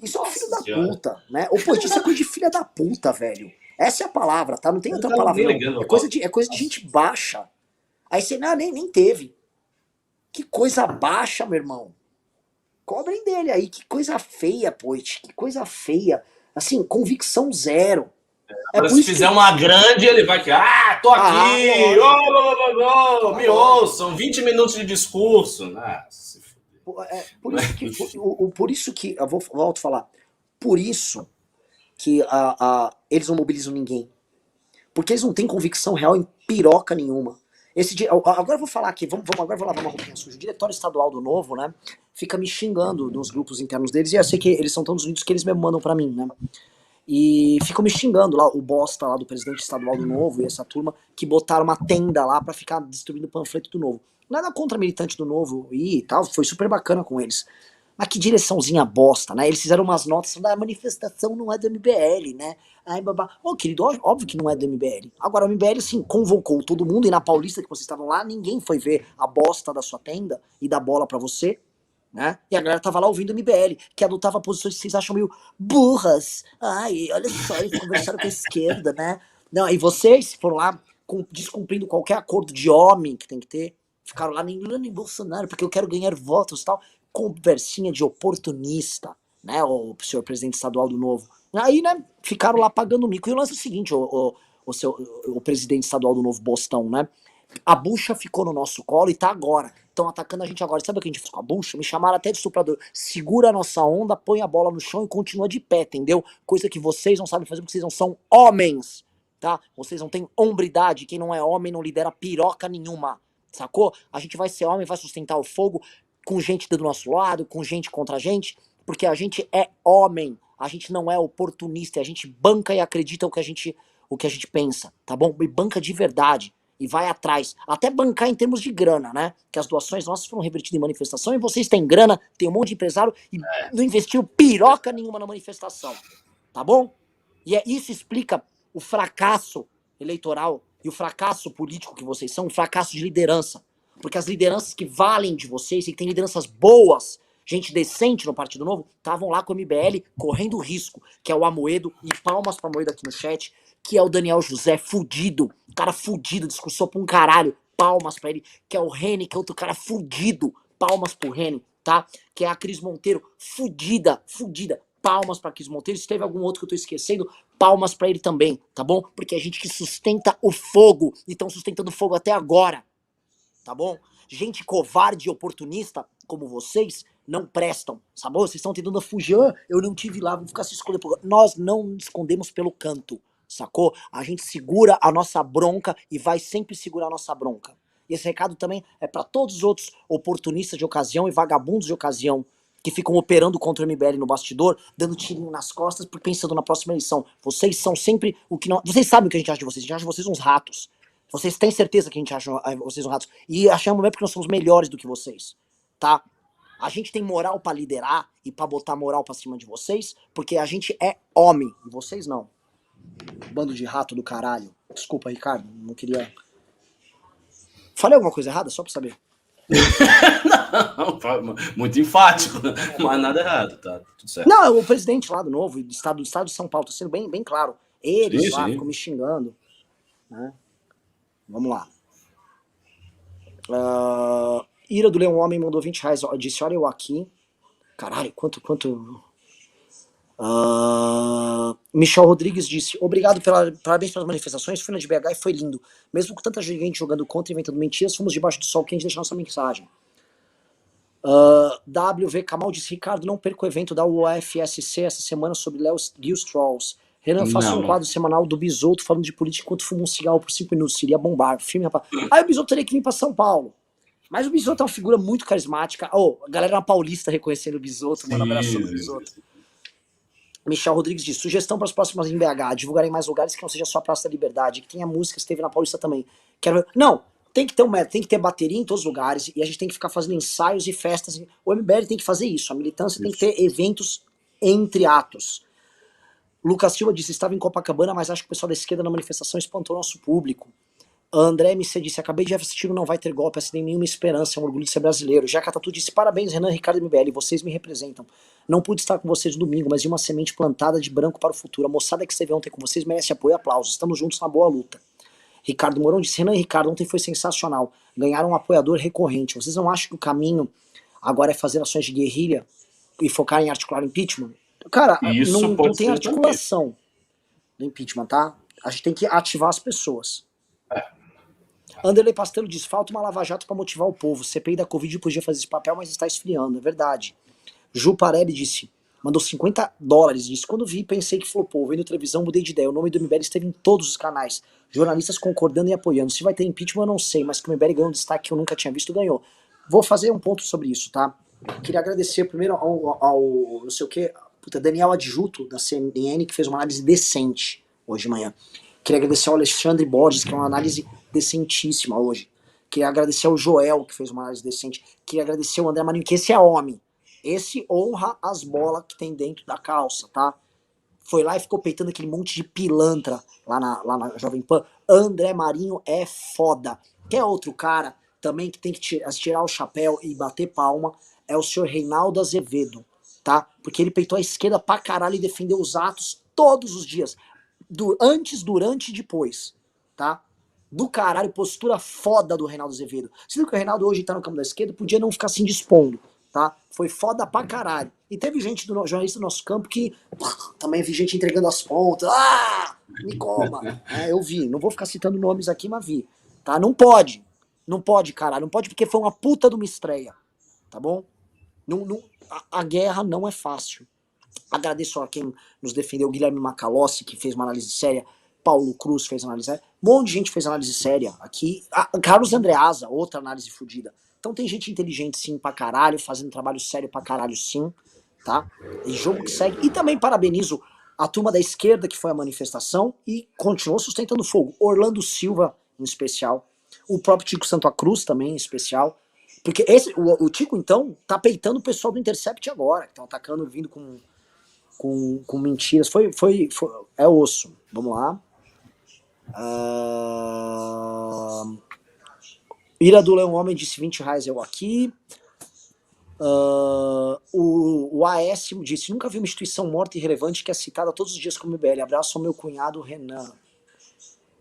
Isso é um filho da puta, né? Ou, pô, isso é coisa de filha da puta, velho. Essa é a palavra, tá? Não tem outra palavra. Não. É coisa de gente baixa. Aí você, nem teve. Que coisa baixa, meu irmão. Cobrem dele aí. Que coisa feia, Poit. Que coisa feia. Assim, convicção zero. Se fizer uma grande, ele vai... tô aqui! Me ouçam! 20 minutos de discurso. Por isso que eu volto a falar. Por isso que eles não mobilizam ninguém. Porque eles não têm convicção real em piroca nenhuma. Agora eu vou falar aqui, agora eu vou lavar uma roupinha suja. O diretório estadual do Novo, né, fica me xingando nos grupos internos deles, e eu sei que eles são tão unidos que eles mesmo mandam pra mim, né. E ficam me xingando lá, o bosta lá do presidente estadual do Novo e essa turma que botaram uma tenda lá pra ficar distribuindo panfleto do Novo. Nada contra militante do Novo e tal, foi super bacana com eles. Mas que direçãozinha bosta, né? Eles fizeram umas notas falando, a manifestação não é do MBL, né? Ai, babá. Ô, querido, óbvio que não é do MBL. Agora, o MBL, sim, convocou todo mundo, e na Paulista que vocês estavam lá, ninguém foi ver a bosta da sua tenda e dar bola pra você, né? E a galera tava lá ouvindo o MBL, que adotava posições que vocês acham meio burras. Ai, olha só, eles conversaram com a esquerda, né? Não, e vocês foram lá descumprindo qualquer acordo de homem que tem que ter, ficaram lá nem Lula nem Bolsonaro, porque eu quero ganhar votos e tal. Conversinha de oportunista, né, o senhor presidente estadual do Novo. Aí, né, ficaram lá pagando mico. E o lance é o seguinte, o presidente estadual do Novo Bostão, né, a bucha ficou no nosso colo e tá agora. Estão atacando a gente agora. Sabe o que a gente fez com a bucha? Me chamaram até de estuprador. Segura a nossa onda, põe a bola no chão e continua de pé, entendeu? Coisa que vocês não sabem fazer porque vocês não são homens, tá? Vocês não têm hombridade. Quem não é homem não lidera piroca nenhuma, sacou? A gente vai ser homem, vai sustentar o fogo com gente do nosso lado, com gente contra a gente, porque a gente é homem. A gente não é oportunista. A gente banca e acredita o que a gente pensa, tá bom? E banca de verdade. E vai atrás, até bancar em termos de grana, né? Que as doações nossas foram revertidas em manifestação e vocês têm grana, tem um monte de empresário e não investiu piroca nenhuma na manifestação, tá bom? E isso explica o fracasso eleitoral e o fracasso político que vocês são, o fracasso de liderança. Porque as lideranças que valem de vocês e que têm lideranças boas, gente decente no Partido Novo, estavam lá com o MBL correndo risco, que é o Amoedo, e palmas pra Amoedo aqui no chat, que é o Daniel José, fudido, cara fudido, discursou pra um caralho, palmas pra ele, que é o Reni, que é outro cara fudido, palmas pro Reni, tá? Que é a Cris Monteiro, fudida, palmas pra Cris Monteiro. Se teve algum outro que eu tô esquecendo, palmas pra ele também, tá bom? Porque é gente que sustenta o fogo, e estão sustentando o fogo até agora, tá bom? Gente covarde e oportunista, como vocês, não prestam, sabe? Vocês estão tentando fugir, eu não tive lá, vou ficar se escondendo. Nós não nos escondemos pelo canto, sacou? A gente segura a nossa bronca e vai sempre segurar a nossa bronca. E esse recado também é pra todos os outros oportunistas de ocasião e vagabundos de ocasião que ficam operando contra o MBL no bastidor, dando tirinho nas costas, pensando na próxima eleição. Vocês são sempre o que não... Vocês sabem o que a gente acha de vocês. A gente acha vocês uns ratos. Vocês têm certeza que a gente acha vocês uns ratos. E achamos mesmo porque nós somos melhores do que vocês, tá? A gente tem moral pra liderar e pra botar moral pra cima de vocês, porque a gente é homem, e vocês não. Bando de rato do caralho. Desculpa, Ricardo, não queria... Falei alguma coisa errada? Só pra saber. Não, muito enfático, mas nada errado, tá tudo certo. Não, o presidente lá do Novo, do estado de São Paulo, tá sendo bem claro. Eles lá ficam me xingando, né? Vamos lá. Ira do Leão Homem mandou 20 reais. Disse, olha eu aqui. Caralho, quanto... Michel Rodrigues disse, obrigado, parabéns pelas manifestações, fui na de BH e foi lindo. Mesmo com tanta gente jogando contra e inventando mentiras, fomos debaixo do sol quente deixar nossa mensagem. WV Kamal disse, Ricardo, não perca o evento da UFSC essa semana sobre Léo Strauss. Renan, faça um quadro semanal do Bisotto falando de política enquanto fuma um cigarro por 5 minutos. Seria bombar. Filme, rapaz. Aí o Bisotto teria que vir pra São Paulo. Mas o Bisotto é uma figura muito carismática. A galera na Paulista reconhecendo o Bisotto, mano, abraçando o Bisotto. Michel Rodrigues diz, sugestão para as próximas em BH, divulgarem mais lugares que não seja só a Praça da Liberdade, que tenha música, esteve na Paulista também. Não, tem que ter tem que ter bateria em todos os lugares, e a gente tem que ficar fazendo ensaios e festas. O MBL tem que fazer isso, a militância tem que ter eventos entre atos. Lucas Silva disse, estava em Copacabana, mas acho que o pessoal da esquerda na manifestação espantou nosso público. André MC disse, acabei de assistir o Não Vai Ter Golpe, sem nenhuma esperança, é um orgulho de ser brasileiro. Jaca Tatu disse, parabéns Renan, Ricardo e MBL, vocês me representam. Não pude estar com vocês no domingo, mas vi uma semente plantada de branco para o futuro. A moçada que esteve ontem com vocês merece apoio e aplausos. Estamos juntos na boa luta. Ricardo Mourão disse, Renan e Ricardo, ontem foi sensacional. Ganharam um apoiador recorrente. Vocês não acham que o caminho agora é fazer ações de guerrilha e focar em articular impeachment? Cara, não tem articulação do impeachment, tá? A gente tem que ativar as pessoas. Anderley Pastelo diz, falta uma lava-jato para motivar o povo. CPI da Covid podia fazer esse papel, mas está esfriando, é verdade. Ju Parelli disse, mandou $50, disse, quando vi, pensei que flopou, vendo televisão, mudei de ideia, o nome do MBL esteve em todos os canais, jornalistas concordando e apoiando. Se vai ter impeachment eu não sei, mas que o MBL ganhou um destaque que eu nunca tinha visto, ganhou. Vou fazer um ponto sobre isso, tá? Queria agradecer primeiro ao não sei o que, Puta, Daniel Adjuto, da CNN, que fez uma análise decente hoje de manhã. Queria agradecer ao Alexandre Borges, que é uma análise decentíssima hoje. Queria agradecer ao Joel, que fez uma análise decente. Queria agradecer ao André Marinho, que esse é homem. Esse honra as bolas que tem dentro da calça, tá? Foi lá e ficou peitando aquele monte de pilantra lá na Jovem Pan. André Marinho é foda. Quer outro cara também que tem que tirar o chapéu e bater palma? É o senhor Reinaldo Azevedo, tá? Porque ele peitou a esquerda pra caralho e defendeu os atos todos os dias. Antes, durante e depois, tá? Do caralho, postura foda do Reinaldo Azevedo. Você viu que o Reinaldo hoje tá no campo da esquerda, podia não ficar se indispondo, tá? Foi foda pra caralho. E teve gente jornalista do nosso campo que também vi gente entregando as pontas. Ah, me coma. Eu vi, não vou ficar citando nomes aqui, mas vi. Tá? Não pode. Não pode, caralho. Não pode porque foi uma puta de uma estreia. Tá bom? A guerra não é fácil. Agradeço a quem nos defendeu, Guilherme Macalossi, que fez uma análise séria, Paulo Cruz fez análise séria, um monte de gente fez análise séria aqui, Carlos Andreasa, outra análise fodida. Então tem gente inteligente sim pra caralho, fazendo trabalho sério pra caralho sim, tá? E jogo que segue. E também parabenizo a turma da esquerda que foi à manifestação e continuou sustentando fogo. Orlando Silva, em especial, o próprio Tico Santa Cruz também, em especial. Porque o Tico, então, tá peitando o pessoal do Intercept agora, que estão atacando, vindo com mentiras. É osso. Vamos lá. Ira do Leão Homem disse R$20 eu aqui. O AS disse: nunca vi uma instituição morta e relevante que é citada todos os dias como MBL. Abraço ao meu cunhado Renan.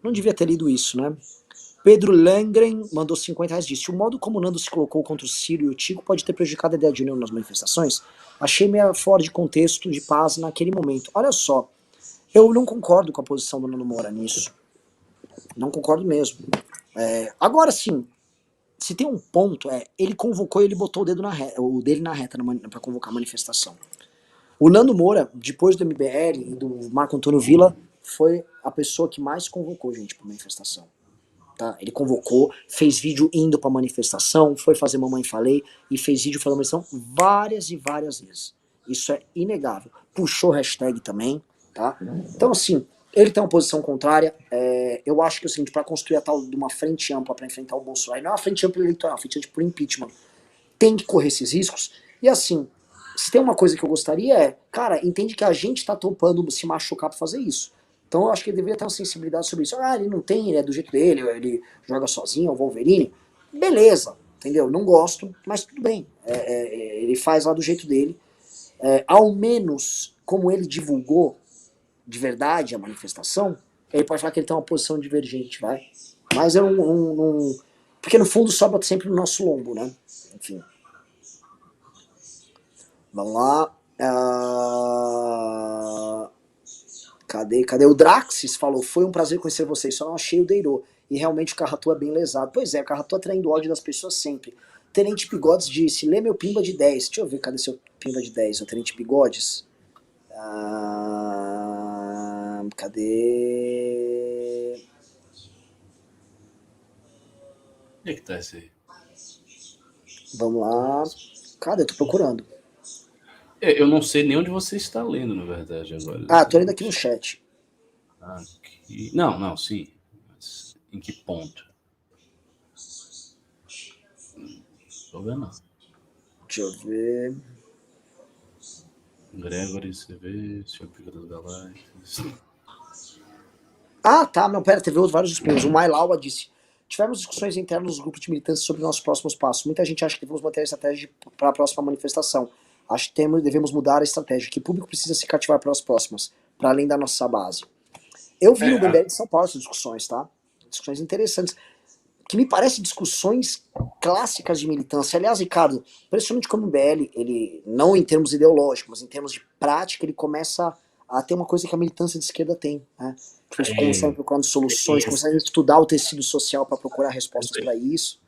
Não devia ter lido isso, né? Pedro Langren mandou R$50, disse: o modo como o Nando se colocou contra o Ciro e o Tico pode ter prejudicado a ideia de união nas manifestações. Achei meio fora de contexto de paz naquele momento. Olha só, eu não concordo com a posição do Nando Moura nisso. Não concordo mesmo. Agora sim, se tem um ponto, ele convocou e ele botou o dele na reta para convocar a manifestação. O Nando Moura, depois do MBL e do Marco Antônio Villa, foi a pessoa que mais convocou gente para manifestação. Tá? Ele convocou, fez vídeo indo pra manifestação, foi fazer Mamãe Falei e fez vídeo falando manifestação várias e várias vezes. Isso é inegável. Puxou hashtag também, tá? Então, assim, ele tem uma posição contrária. Eu acho que é o seguinte, para construir a tal de uma frente ampla para enfrentar o Bolsonaro, não é uma frente ampla eleitoral, é uma frente ampla por impeachment, tem que correr esses riscos. E assim, se tem uma coisa que eu gostaria cara, entende que a gente tá topando se machucar pra fazer isso. Então eu acho que ele deveria ter uma sensibilidade sobre isso. Ele não tem, ele é do jeito dele, ele joga sozinho, é o Wolverine. Beleza, entendeu? Não gosto, mas tudo bem. Ele faz lá do jeito dele. Ao menos, como ele divulgou de verdade a manifestação, ele pode falar que ele tem uma posição divergente, vai. Mas eu não... Porque no fundo sobra sempre no nosso lombo, né? Enfim. Vamos lá. Cadê? O Draxis falou: foi um prazer conhecer vocês, só não achei o Deirô. E realmente o Carratu é bem lesado. Pois é, o Carratu atraindo ódio das pessoas sempre. Tenente Bigodes disse: lê meu pimba de 10. Deixa eu ver, cadê seu pimba de 10? O Tenente Bigodes. Cadê? Onde é que tá esse aí? Vamos lá. Cadê? Eu tô procurando. Eu não sei nem onde você está lendo, na verdade, agora. Tô lendo aqui no chat. Aqui. Não, sim. Mas em que ponto? Tô vendo. Deixa eu ver. Gregory, você vê, Senhor Pica das Galáxias. Tá, não, pera, teve vários espinhos. O Mailaua disse: tivemos discussões internas nos grupos de militantes sobre nossos próximos passos. Muita gente acha que devemos manter a estratégia para a próxima manifestação. Acho que devemos mudar a estratégia. Que público precisa se cativar para as próximas, para além da nossa base. Eu vi no MBL de São Paulo essas discussões, tá? Discussões interessantes, que me parecem discussões clássicas de militância. Aliás, Ricardo, principalmente como o MBL, ele, não em termos ideológicos, mas em termos de prática, ele começa a ter uma coisa que a militância de esquerda tem, né? Eles começam procurando soluções, começam a estudar o tecido social para procurar respostas para isso.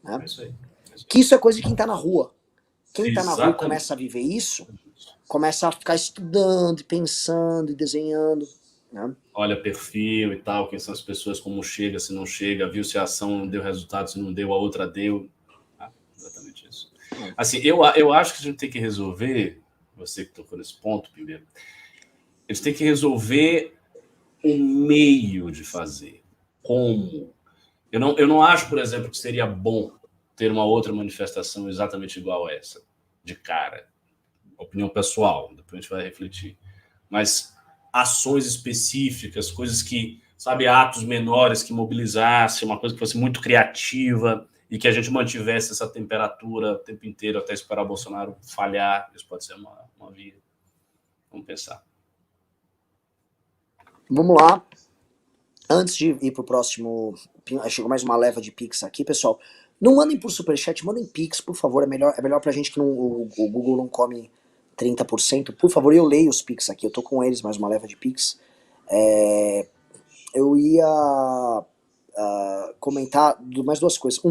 Né? Que isso é coisa de quem tá na rua. Quem tá na rua e começa a viver isso, começa a ficar estudando, pensando e desenhando. Né? Olha perfil e tal, quem são as pessoas, como chega, se não chega, viu se a ação deu resultado, se não deu, a outra deu. Exatamente isso. Assim, eu acho que a gente tem que resolver você que tocou nesse ponto, primeiro, eles têm que resolver o meio de fazer. Como? Eu não acho, por exemplo, que seria bom ter uma outra manifestação exatamente igual a essa, de cara. Opinião pessoal, depois a gente vai refletir. Mas ações específicas, coisas que, sabe, atos menores que mobilizassem, uma coisa que fosse muito criativa e que a gente mantivesse essa temperatura o tempo inteiro até esperar o Bolsonaro falhar. Isso pode ser uma via. Vamos pensar. Vamos lá. Antes de ir pro próximo, chegou mais uma leva de Pix aqui, pessoal. Não mandem por Superchat, mandem Pix, por favor. É melhor pra gente que o Google não come 30%. Por favor, eu leio os Pix aqui. Eu tô com eles, mais uma leva de Pix. Eu ia comentar mais duas coisas.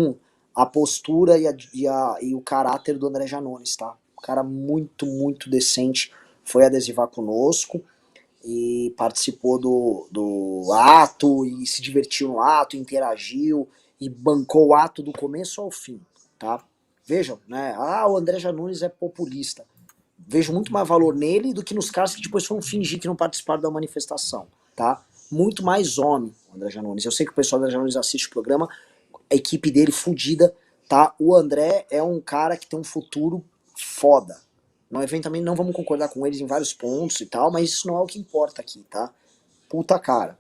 A postura e o caráter do André Janones, tá? Um cara muito, muito decente. Foi adesivar conosco e participou do ato e se divertiu no ato, interagiu e bancou o ato do começo ao fim, tá? Vejam, né? O André Janones é populista. Vejo muito mais valor nele do que nos caras que depois foram fingir que não participaram da manifestação, tá? Muito mais homem, o André Janones. Eu sei que o pessoal do André Janones assiste o programa, a equipe dele fudida, tá? O André é um cara que tem um futuro foda. No evento também não vamos concordar com eles em vários pontos e tal, mas isso não é o que importa aqui, tá? Puta cara.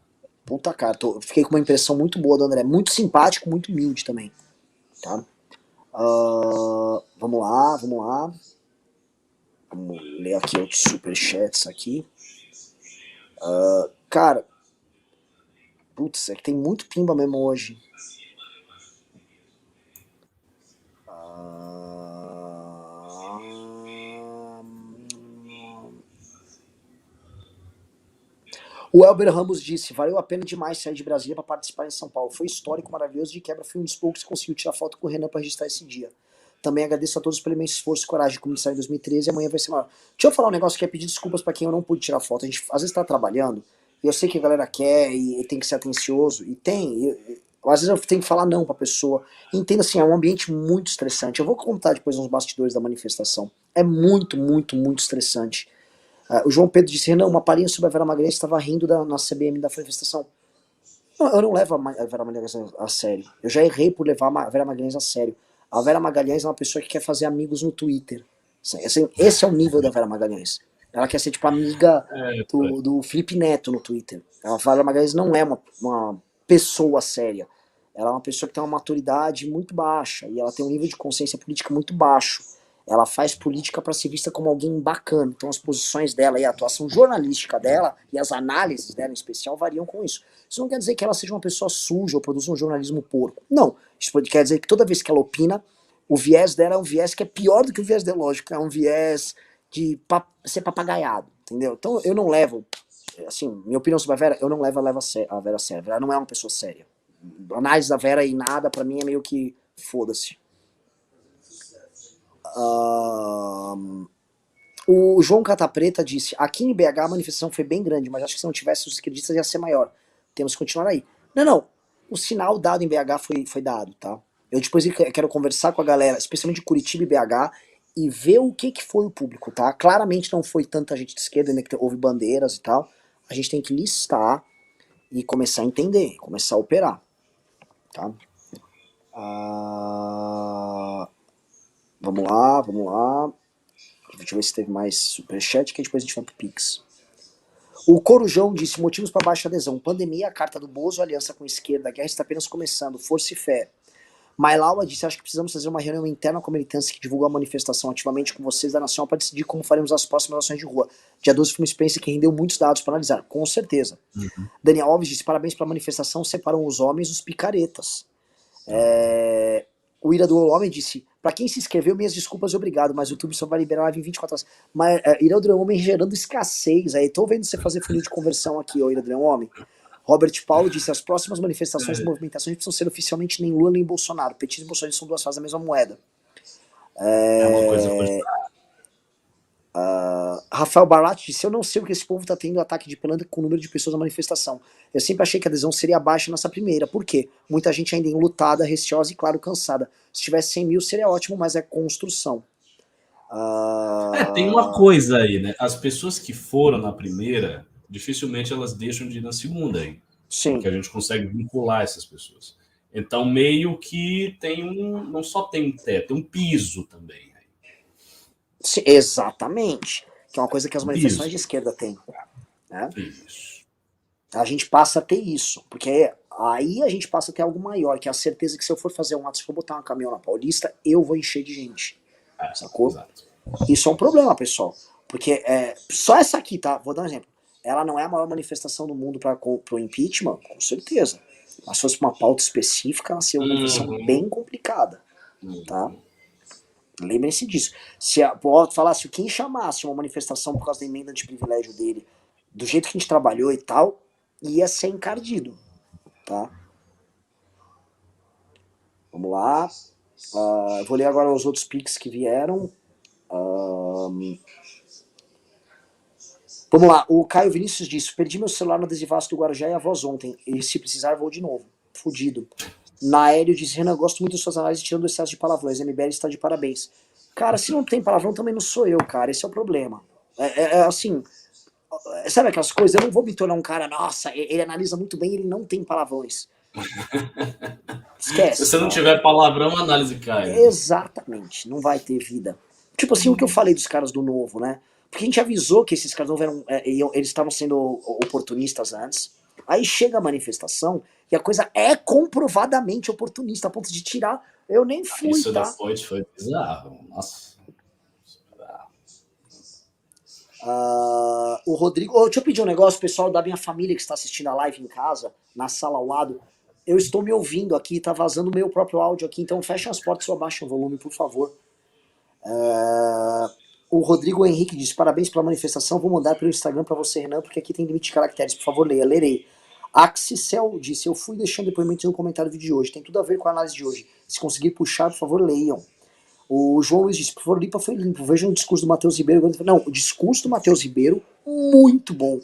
Fiquei com uma impressão muito boa do André. Muito simpático, muito humilde também, tá? Vamos lá. Vamos ler aqui outros superchats aqui. Cara, putz, é que tem muito pimba mesmo hoje. O Elber Ramos disse: valeu a pena demais sair de Brasília para participar em São Paulo. Foi histórico, maravilhoso. De quebra, fui um dos poucos que conseguiu tirar foto com o Renan para registrar esse dia. Também agradeço a todos pelo imenso esforço e coragem de começar em 2013 e amanhã vai ser maior. Deixa eu falar um negócio que é pedir desculpas para quem eu não pude tirar foto. A gente às vezes tá trabalhando e eu sei que a galera quer e tem que ser atencioso. E às vezes eu tenho que falar não pra pessoa. Entenda assim, é um ambiente muito estressante. Eu vou contar depois uns bastidores da manifestação. É muito, muito, muito estressante. O João Pedro disse: Renan, uma palhinha sobre a Vera Magalhães, estava rindo na CBM da manifestação. Não, eu não levo a Vera Magalhães a sério. Eu já errei por levar a Vera Magalhães a sério. A Vera Magalhães é uma pessoa que quer fazer amigos no Twitter. Esse é o nível da Vera Magalhães. Ela quer ser tipo amiga do Felipe Neto no Twitter. A Vera Magalhães não é uma pessoa séria. Ela é uma pessoa que tem uma maturidade muito baixa e ela tem um nível de consciência política muito baixo. Ela faz política para ser vista como alguém bacana. Então as posições dela e a atuação jornalística dela e as análises dela em especial variam com isso. Isso não quer dizer que ela seja uma pessoa suja ou produza um jornalismo porco. Não. Isso quer dizer que toda vez que ela opina, o viés dela é um viés que é pior do que o viés ideológico. É um viés de ser papagaiado, entendeu? Então eu não levo, assim, minha opinião sobre a Vera, eu não levo a Vera a sério. Ela não é uma pessoa séria. A análise da Vera e nada, pra mim, é meio que foda-se. O João Catapreta disse: aqui em BH a manifestação foi bem grande, mas acho que se não tivesse os esquerdistas ia ser maior. Temos que continuar aí. Não. O sinal dado em BH foi dado, tá? Eu depois quero conversar com a galera, especialmente de Curitiba e BH, e ver o que foi o público, tá? Claramente não foi tanta gente de esquerda, ainda que houve bandeiras e tal. A gente tem que listar e começar a entender, começar a operar, tá? Vamos lá. Deixa eu ver se teve mais superchat, que depois a gente vai pro Pix. O Corujão disse: motivos para baixa adesão. Pandemia, a carta do Bozo, aliança com a esquerda, a guerra está apenas começando, força e fé. Mailaua disse: acho que precisamos fazer uma reunião interna com a militância que divulgou a manifestação ativamente com vocês da Nacional para decidir como faremos as próximas ações de rua. Dia 12 foi uma experiência que rendeu muitos dados para analisar, com certeza. Daniel Alves disse: parabéns pela manifestação, separam os homens dos picaretas. O Ira do Homem disse: pra quem se inscreveu, minhas desculpas e obrigado, mas o YouTube só vai liberar a live em 24 horas. Mas Ira do Homem gerando escassez aí. Tô vendo você fazer funil de conversão aqui, Ira do Homem. Robert Paulo disse: as próximas manifestações e movimentações precisam ser oficialmente nem Lula nem Bolsonaro. Petismo e Bolsonaro são duas faces da mesma moeda. Uma coisa Rafael Barlat disse: eu não sei o que esse povo tá tendo ataque de pilantra com o número de pessoas na manifestação. Eu sempre achei que a adesão seria baixa nessa primeira. Por quê? Muita gente ainda enlutada, receosa e, claro, cansada. Se tivesse 100 mil seria ótimo, mas é construção. Tem uma coisa aí, né? As pessoas que foram na primeira, dificilmente elas deixam de ir na segunda aí. Sim. Porque a gente consegue vincular essas pessoas. Então, meio que não só tem um teto, tem um piso também. Sim, exatamente. Que é uma coisa que as manifestações Piso. de esquerda têm. Né? Isso. A gente passa a ter isso. Porque aí a gente passa a ter algo maior, que é a certeza que se eu for fazer um ato, se eu for botar um caminhão na Paulista, eu vou encher de gente. Sacou? Exato. Isso é um problema, pessoal. Porque só essa aqui, tá? Vou dar um exemplo. Ela não é a maior manifestação do mundo para o impeachment, com certeza. Mas se fosse uma pauta específica, ela seria uma manifestação bem complicada. Tá? Lembrem-se disso. Pode falar, se quem chamasse uma manifestação por causa da emenda de privilégio dele, do jeito que a gente trabalhou e tal, ia ser encardido. Tá? Vamos lá. Eu vou ler agora os outros pics que vieram. Vamos lá, o Caio Vinícius disse: perdi meu celular no adesivaço do Guarujá e a voz ontem, e se precisar vou de novo. Fudido. Naélio disse: Renan, gosto muito das suas análises tirando o excesso de palavrões, MBL está de parabéns. Cara, se não tem palavrão também não sou eu, cara, esse é o problema. Assim, sabe aquelas coisas? Eu não vou me tornar um cara, nossa, ele analisa muito bem, ele não tem palavrões. Esquece. Se você não tiver palavrão, a análise cai. Exatamente, não vai ter vida. Tipo assim, o que eu falei dos caras do Novo, né? Porque a gente avisou que esses caras não eram, eles estavam sendo oportunistas antes. Aí chega a manifestação e a coisa é comprovadamente oportunista, a ponto de tirar. Eu nem fui, Isso tá? da Foyt foi bizarro. Nossa. O Rodrigo... deixa eu pedir um negócio, pessoal da minha família que está assistindo a live em casa, na sala ao lado. Eu estou me ouvindo aqui, tá vazando o meu próprio áudio aqui, então fechem as portas ou abaixem o volume, por favor. O Rodrigo Henrique disse: parabéns pela manifestação, vou mandar pelo Instagram para você, Renan, porque aqui tem limite de caracteres, por favor, leia, lerei. Axicel disse: eu fui deixando depoimento no comentário do vídeo de hoje, tem tudo a ver com a análise de hoje, se conseguir puxar, por favor, leiam. O João Luiz disse: por favor, Lipa foi limpo, vejam o discurso do Matheus Ribeiro. Não, o discurso do Matheus Ribeiro, muito bom.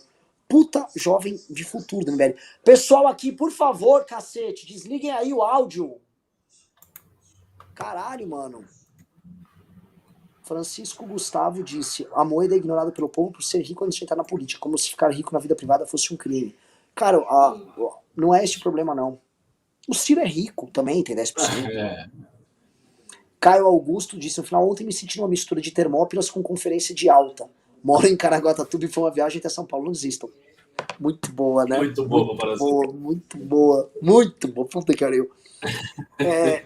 Puta jovem de futuro do MBL. Pessoal aqui, por favor, cacete, desliguem aí o áudio. Caralho, mano. Francisco Gustavo disse: a moeda é ignorada pelo povo por ser rico antes de entrar na política, como se ficar rico na vida privada fosse um crime. Cara, não é esse o problema, não. O Ciro é rico também, tem 10%. Caio Augusto disse: no final, ontem me senti numa mistura de Termópilas com conferência de alta. Moro em Caraguatatuba e foi uma viagem até São Paulo, não desistam. Muito boa, né? Muito boa, muito boa. Muito boa, puta que pariu.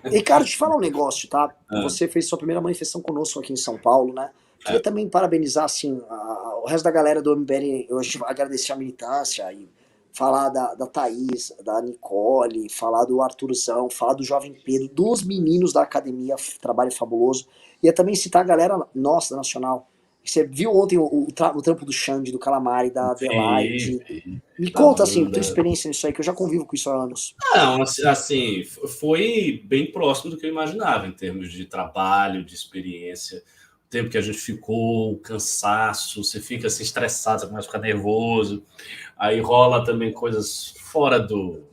Ricardo, te falar um negócio, tá? Você fez sua primeira manifestação conosco aqui em São Paulo, né? Queria também parabenizar, assim, o resto da galera do MBL, eu agradecer a militância e falar da Thaís, da Nicole, falar do Arthurzão, falar do Jovem Pedro, dos meninos da academia, trabalho fabuloso. Ia também citar a galera nossa, da Nacional. Você viu ontem o trampo do Xande, do Calamari, da Adelaide. Me conta, assim, tua experiência nisso aí, que eu já convivo com isso há anos. Não, assim, foi bem próximo do que eu imaginava, em termos de trabalho, de experiência. O tempo que a gente ficou, o cansaço, você fica assim, estressado, você começa a ficar nervoso. Aí rola também coisas fora do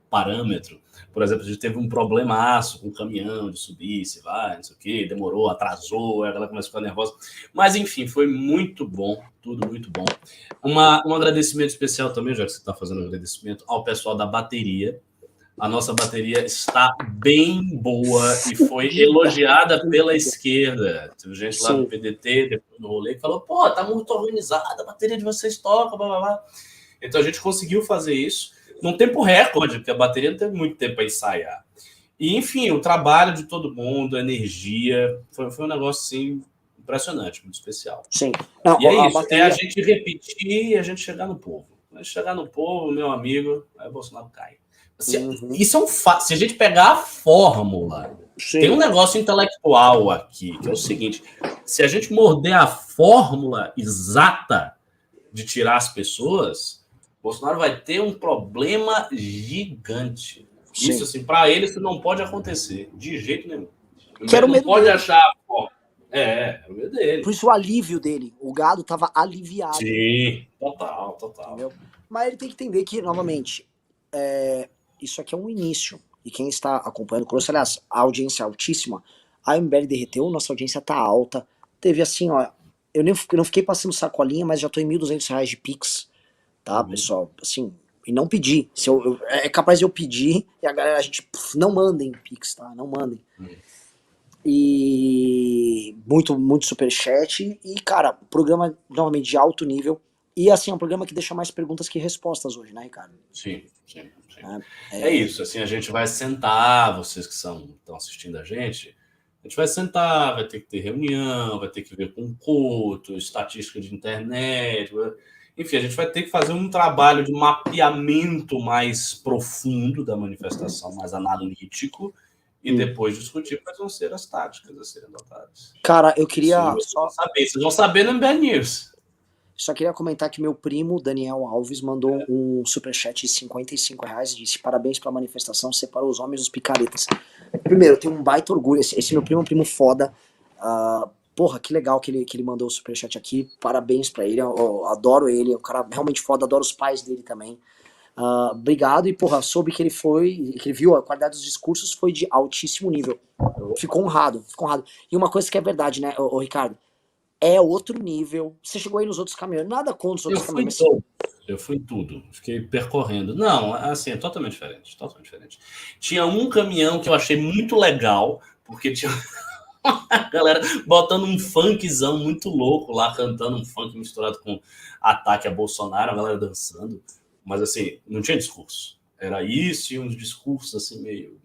parâmetro. Por exemplo, a gente teve um problemaço com o caminhão de subir, se vai, não sei o quê, demorou, atrasou, aí ela começa a ficar nervosa. Mas, enfim, foi muito bom, tudo muito bom. Um agradecimento especial também, já que você está fazendo um agradecimento, ao pessoal da bateria. A nossa bateria está bem boa e foi elogiada pela esquerda. Teve gente lá do PDT, depois do rolê, que falou: pô, tá muito organizada, a bateria de vocês toca, blá, blá, blá. Então a gente conseguiu fazer isso num tempo recorde, porque a bateria não teve muito tempo para ensaiar. E, enfim, o trabalho de todo mundo, a energia, foi um negócio, assim, impressionante, muito especial. Sim. Não, e é isso, bateria... a gente repetir e a gente chegar no povo. A gente chegar no povo, meu amigo, aí o Bolsonaro cai. Isso é um fato. Se a gente pegar a fórmula, tem um negócio intelectual aqui, que é o seguinte: se a gente morder a fórmula exata de tirar as pessoas, Bolsonaro vai ter um problema gigante. Sim. Isso, assim, para ele, isso não pode acontecer, de jeito nenhum. Ele não pode achar a fórmula. É o medo dele. Por isso o alívio dele. O gado tava aliviado. Sim, total. Entendeu? Mas ele tem que entender que, novamente, isso aqui é um início. E quem está acompanhando conosco, aliás, a audiência é altíssima, a MBL derreteu, nossa audiência tá alta, teve assim, ó, eu não fiquei passando sacolinha, mas já tô em R$ 1.200 de Pix, tá, pessoal? Assim, e não pedi. Se é capaz de eu pedir e a galera, a gente, não mandem Pix, tá? Não mandem. E muito superchat. E, cara, programa novamente de alto nível. E assim, é um programa que deixa mais perguntas que respostas hoje, né, Ricardo? Sim. É isso, assim, a gente vai sentar, vocês que estão assistindo a gente vai sentar, vai ter que ter reunião, vai ter que ver com Couto, estatística de internet, enfim, a gente vai ter que fazer um trabalho de mapeamento mais profundo da manifestação, mais analítico, e depois discutir quais vão ser as táticas a serem adotadas. Cara, eu queria vocês vão saber no MBA News. Só queria comentar que meu primo, Daniel Alves, mandou um superchat de R$ 55 e disse: parabéns pela manifestação, separou os homens dos picaretas. Primeiro, eu tenho um baita orgulho. Esse meu primo é um primo foda. Porra, que legal que ele mandou o superchat aqui. Parabéns pra ele. Eu adoro ele. É um cara realmente foda. Adoro os pais dele também. Obrigado. E, porra, soube que que ele viu a qualidade dos discursos foi de altíssimo nível. Fico honrado. E uma coisa que é verdade, né, ô Ricardo? É outro nível. Você chegou aí nos outros caminhões. Nada contra os outros caminhões. Eu fui em tudo. Fiquei percorrendo. Não, assim, é totalmente diferente. Tinha um caminhão que eu achei muito legal, porque tinha a galera botando um funkzão muito louco lá, cantando um funk misturado com ataque a Bolsonaro, a galera dançando. Mas, assim, não tinha discurso. Era isso e uns discursos, assim, meio...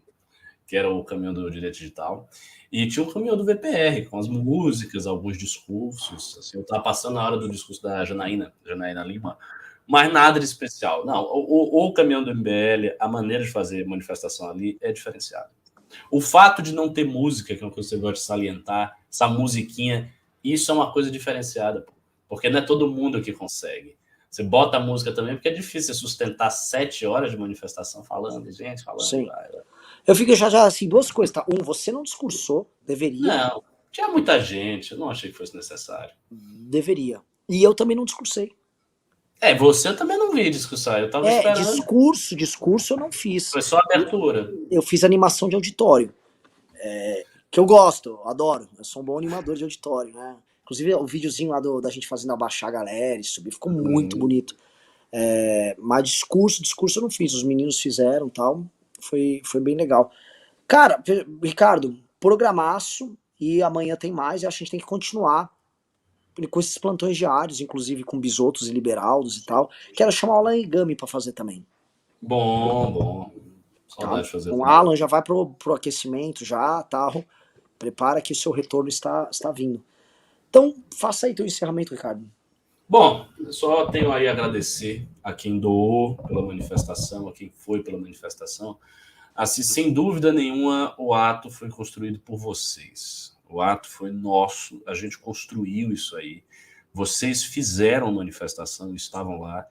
que era o caminhão do Direito Digital. E tinha um caminhão do VPR, com as músicas, alguns discursos. Assim, eu estava passando na hora do discurso da Janaína Lima, mas nada de especial. Não, o caminhão do MBL, a maneira de fazer manifestação ali é diferenciada. O fato de não ter música, que é uma coisa que você gosta de salientar, essa musiquinha, isso é uma coisa diferenciada, porque não é todo mundo que consegue. Você bota a música também, porque é difícil sustentar 7 horas de manifestação falando. Sim. Eu fico já assim, duas coisas, tá? Você não discursou, deveria. Não, tinha muita gente, eu não achei que fosse necessário. Deveria. E eu também não discursei. Você eu também não vi discursar, eu tava esperando. Discurso eu não fiz. Foi só abertura. Eu fiz animação de auditório. Que eu gosto, adoro. Eu sou um bom animador de auditório, né? Inclusive o videozinho lá da gente fazendo abaixar a galera e subir, ficou muito bonito. Mas discurso eu não fiz, os meninos fizeram e tal. Foi bem legal. Cara, Ricardo, programaço, e amanhã tem mais, e acho que a gente tem que continuar com esses plantões diários, inclusive com bisotos e liberaldos e tal. Quero chamar o Alan Igami pra fazer também. Bom. Saudade de fazer. O Alan já vai pro aquecimento já, tal. Prepara que o seu retorno está vindo. Então, faça aí teu encerramento, Ricardo. Bom, eu só tenho aí a agradecer a quem doou pela manifestação, a quem foi pela manifestação. Assim, sem dúvida nenhuma, o ato foi construído por vocês. O ato foi nosso, a gente construiu isso aí. Vocês fizeram a manifestação, estavam lá,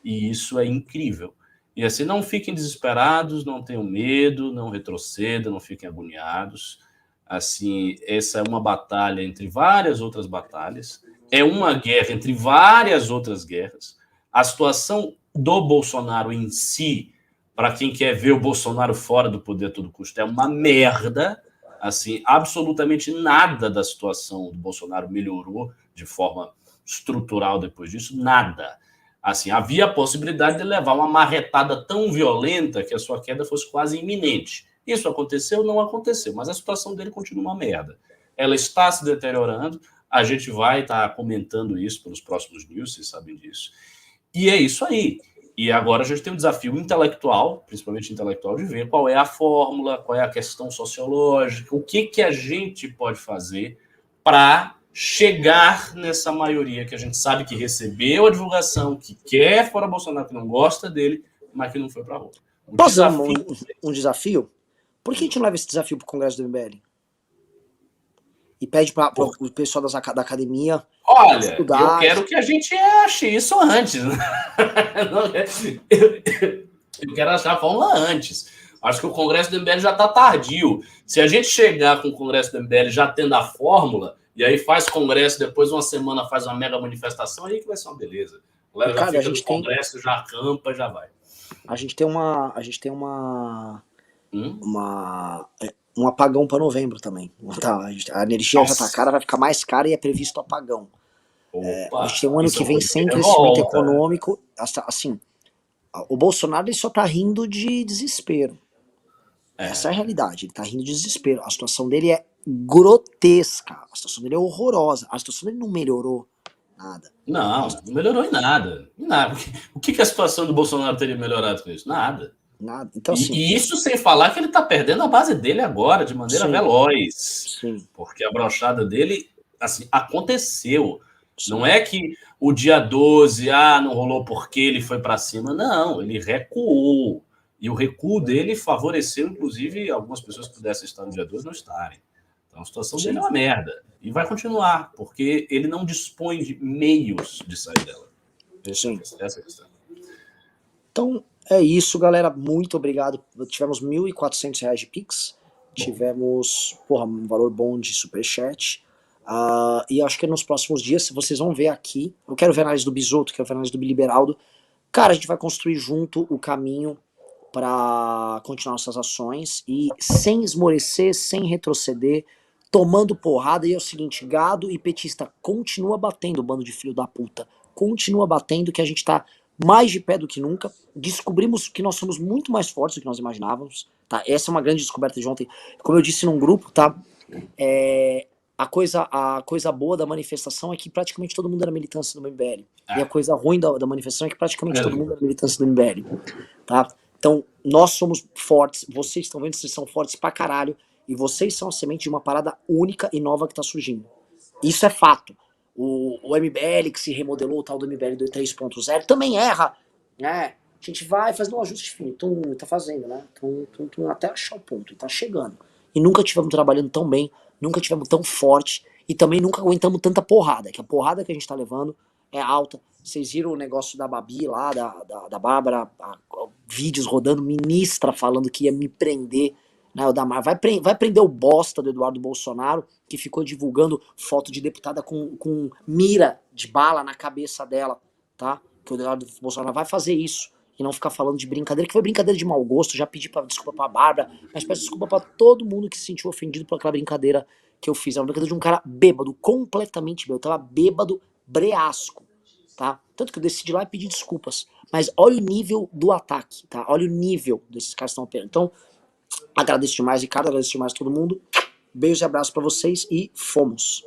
e isso é incrível. E assim, não fiquem desesperados, não tenham medo, não retrocedam, não fiquem agoniados. Assim, essa é uma batalha entre várias outras batalhas. É uma guerra entre várias outras guerras. A situação do Bolsonaro em si, para quem quer ver o Bolsonaro fora do poder a todo custo, é uma merda. Assim, absolutamente nada da situação do Bolsonaro melhorou de forma estrutural depois disso, nada. Assim, havia a possibilidade de levar uma marretada tão violenta que a sua queda fosse quase iminente. Isso aconteceu? Não aconteceu, mas a situação dele continua uma merda. Ela está se deteriorando, a gente vai estar comentando isso pelos próximos news, vocês sabem disso. E é isso aí. E agora a gente tem um desafio intelectual, principalmente intelectual, de ver qual é a fórmula, qual é a questão sociológica, o que a gente pode fazer para chegar nessa maioria que a gente sabe que recebeu a divulgação, que quer fora Bolsonaro, que não gosta dele, mas que não foi para a rua. Posso dar um desafio? Por que a gente não leva esse desafio para o Congresso do MBL? E pede para o pessoal da academia... Olha, estudar. Eu quero que a gente ache isso antes. Eu quero achar a fórmula antes. Acho que o Congresso do MBL já está tardio. Se a gente chegar com o Congresso do MBL já tendo a fórmula, e aí faz congresso, depois uma semana faz uma mega manifestação, aí que vai ser uma beleza. A galera já fica no congresso, já acampa, já vai. A gente tem uma um apagão para novembro também. Tá, a energia já tá Nossa. cara, vai ficar mais cara e é previsto apagão. A gente tem um ano Isso que é vem coisa sem de crescimento revolta. econômico. Assim, o Bolsonaro ele só tá rindo de desespero. Essa é a realidade. Ele tá rindo de desespero. A situação dele é grotesca. A situação dele é horrorosa. A situação dele não melhorou nada. Não melhorou em nada. Em nada. O que a situação do Bolsonaro teria melhorado com isso? Nada. Nada. Então, assim. E isso sem falar que ele está perdendo a base dele agora, de maneira veloz. Sim. Porque a brochada dele, assim, aconteceu. Sim. Não é que o dia 12, não rolou porque ele foi para cima. Não, ele recuou. E o recuo dele favoreceu, inclusive, algumas pessoas que pudessem estar no dia 12 não estarem. Então a situação dele é uma merda. E vai continuar, porque ele não dispõe de meios de sair dela. Sim. Essa é a questão. Então, é isso, galera. Muito obrigado. Tivemos R$ 1.400 de Pix. Tivemos, um valor bom de Superchat. E acho que nos próximos dias, vocês vão ver aqui. Eu quero ver a análise do Bisotto, quero ver a análise do Billy Beraldo. Cara, a gente vai construir junto o caminho para continuar nossas ações e sem esmorecer, sem retroceder, tomando porrada. E é o seguinte, gado e petista, continua batendo, bando de filho da puta. Continua batendo, que a gente tá mais de pé do que nunca. Descobrimos que nós somos muito mais fortes do que nós imaginávamos, tá? Essa é uma grande descoberta de ontem. Como eu disse num grupo, tá? A coisa boa da manifestação é que praticamente todo mundo era militância do MBL. E a coisa ruim da manifestação é que praticamente todo mundo era militância do MBL, tá? Então, nós somos fortes, vocês estão vendo, vocês são fortes pra caralho, e vocês são a semente de uma parada única e nova que tá surgindo. Isso é fato. O MBL que se remodelou, o tal do MBL 3.0, também erra, né? A gente vai fazendo um ajuste fino, tá fazendo, né? Até achar o ponto, e tá chegando. E nunca tivemos trabalhando tão bem, nunca tivemos tão forte, e também nunca aguentamos tanta porrada, que a porrada que a gente tá levando é alta. Vocês viram o negócio da Babi lá, da Bárbara, vídeos rodando, ministra falando que ia me prender, né, o Damar vai prender o bosta do Eduardo Bolsonaro, que ficou divulgando foto de deputada com mira de bala na cabeça dela, tá? Que o Eduardo Bolsonaro vai fazer isso e não ficar falando de brincadeira, que foi brincadeira de mau gosto. Já pedi desculpa pra Bárbara, mas peço desculpa pra todo mundo que se sentiu ofendido por aquela brincadeira que eu fiz. Era uma brincadeira de um cara bêbado, completamente bêbado, tava bêbado, breasco, tá? Tanto que eu decidi lá e pedir desculpas. Mas olha o nível do ataque, tá? Olha o nível desses caras que estão operando. Então, agradeço demais, Ricardo, agradeço demais a todo mundo. Beijos e abraços pra vocês e fomos!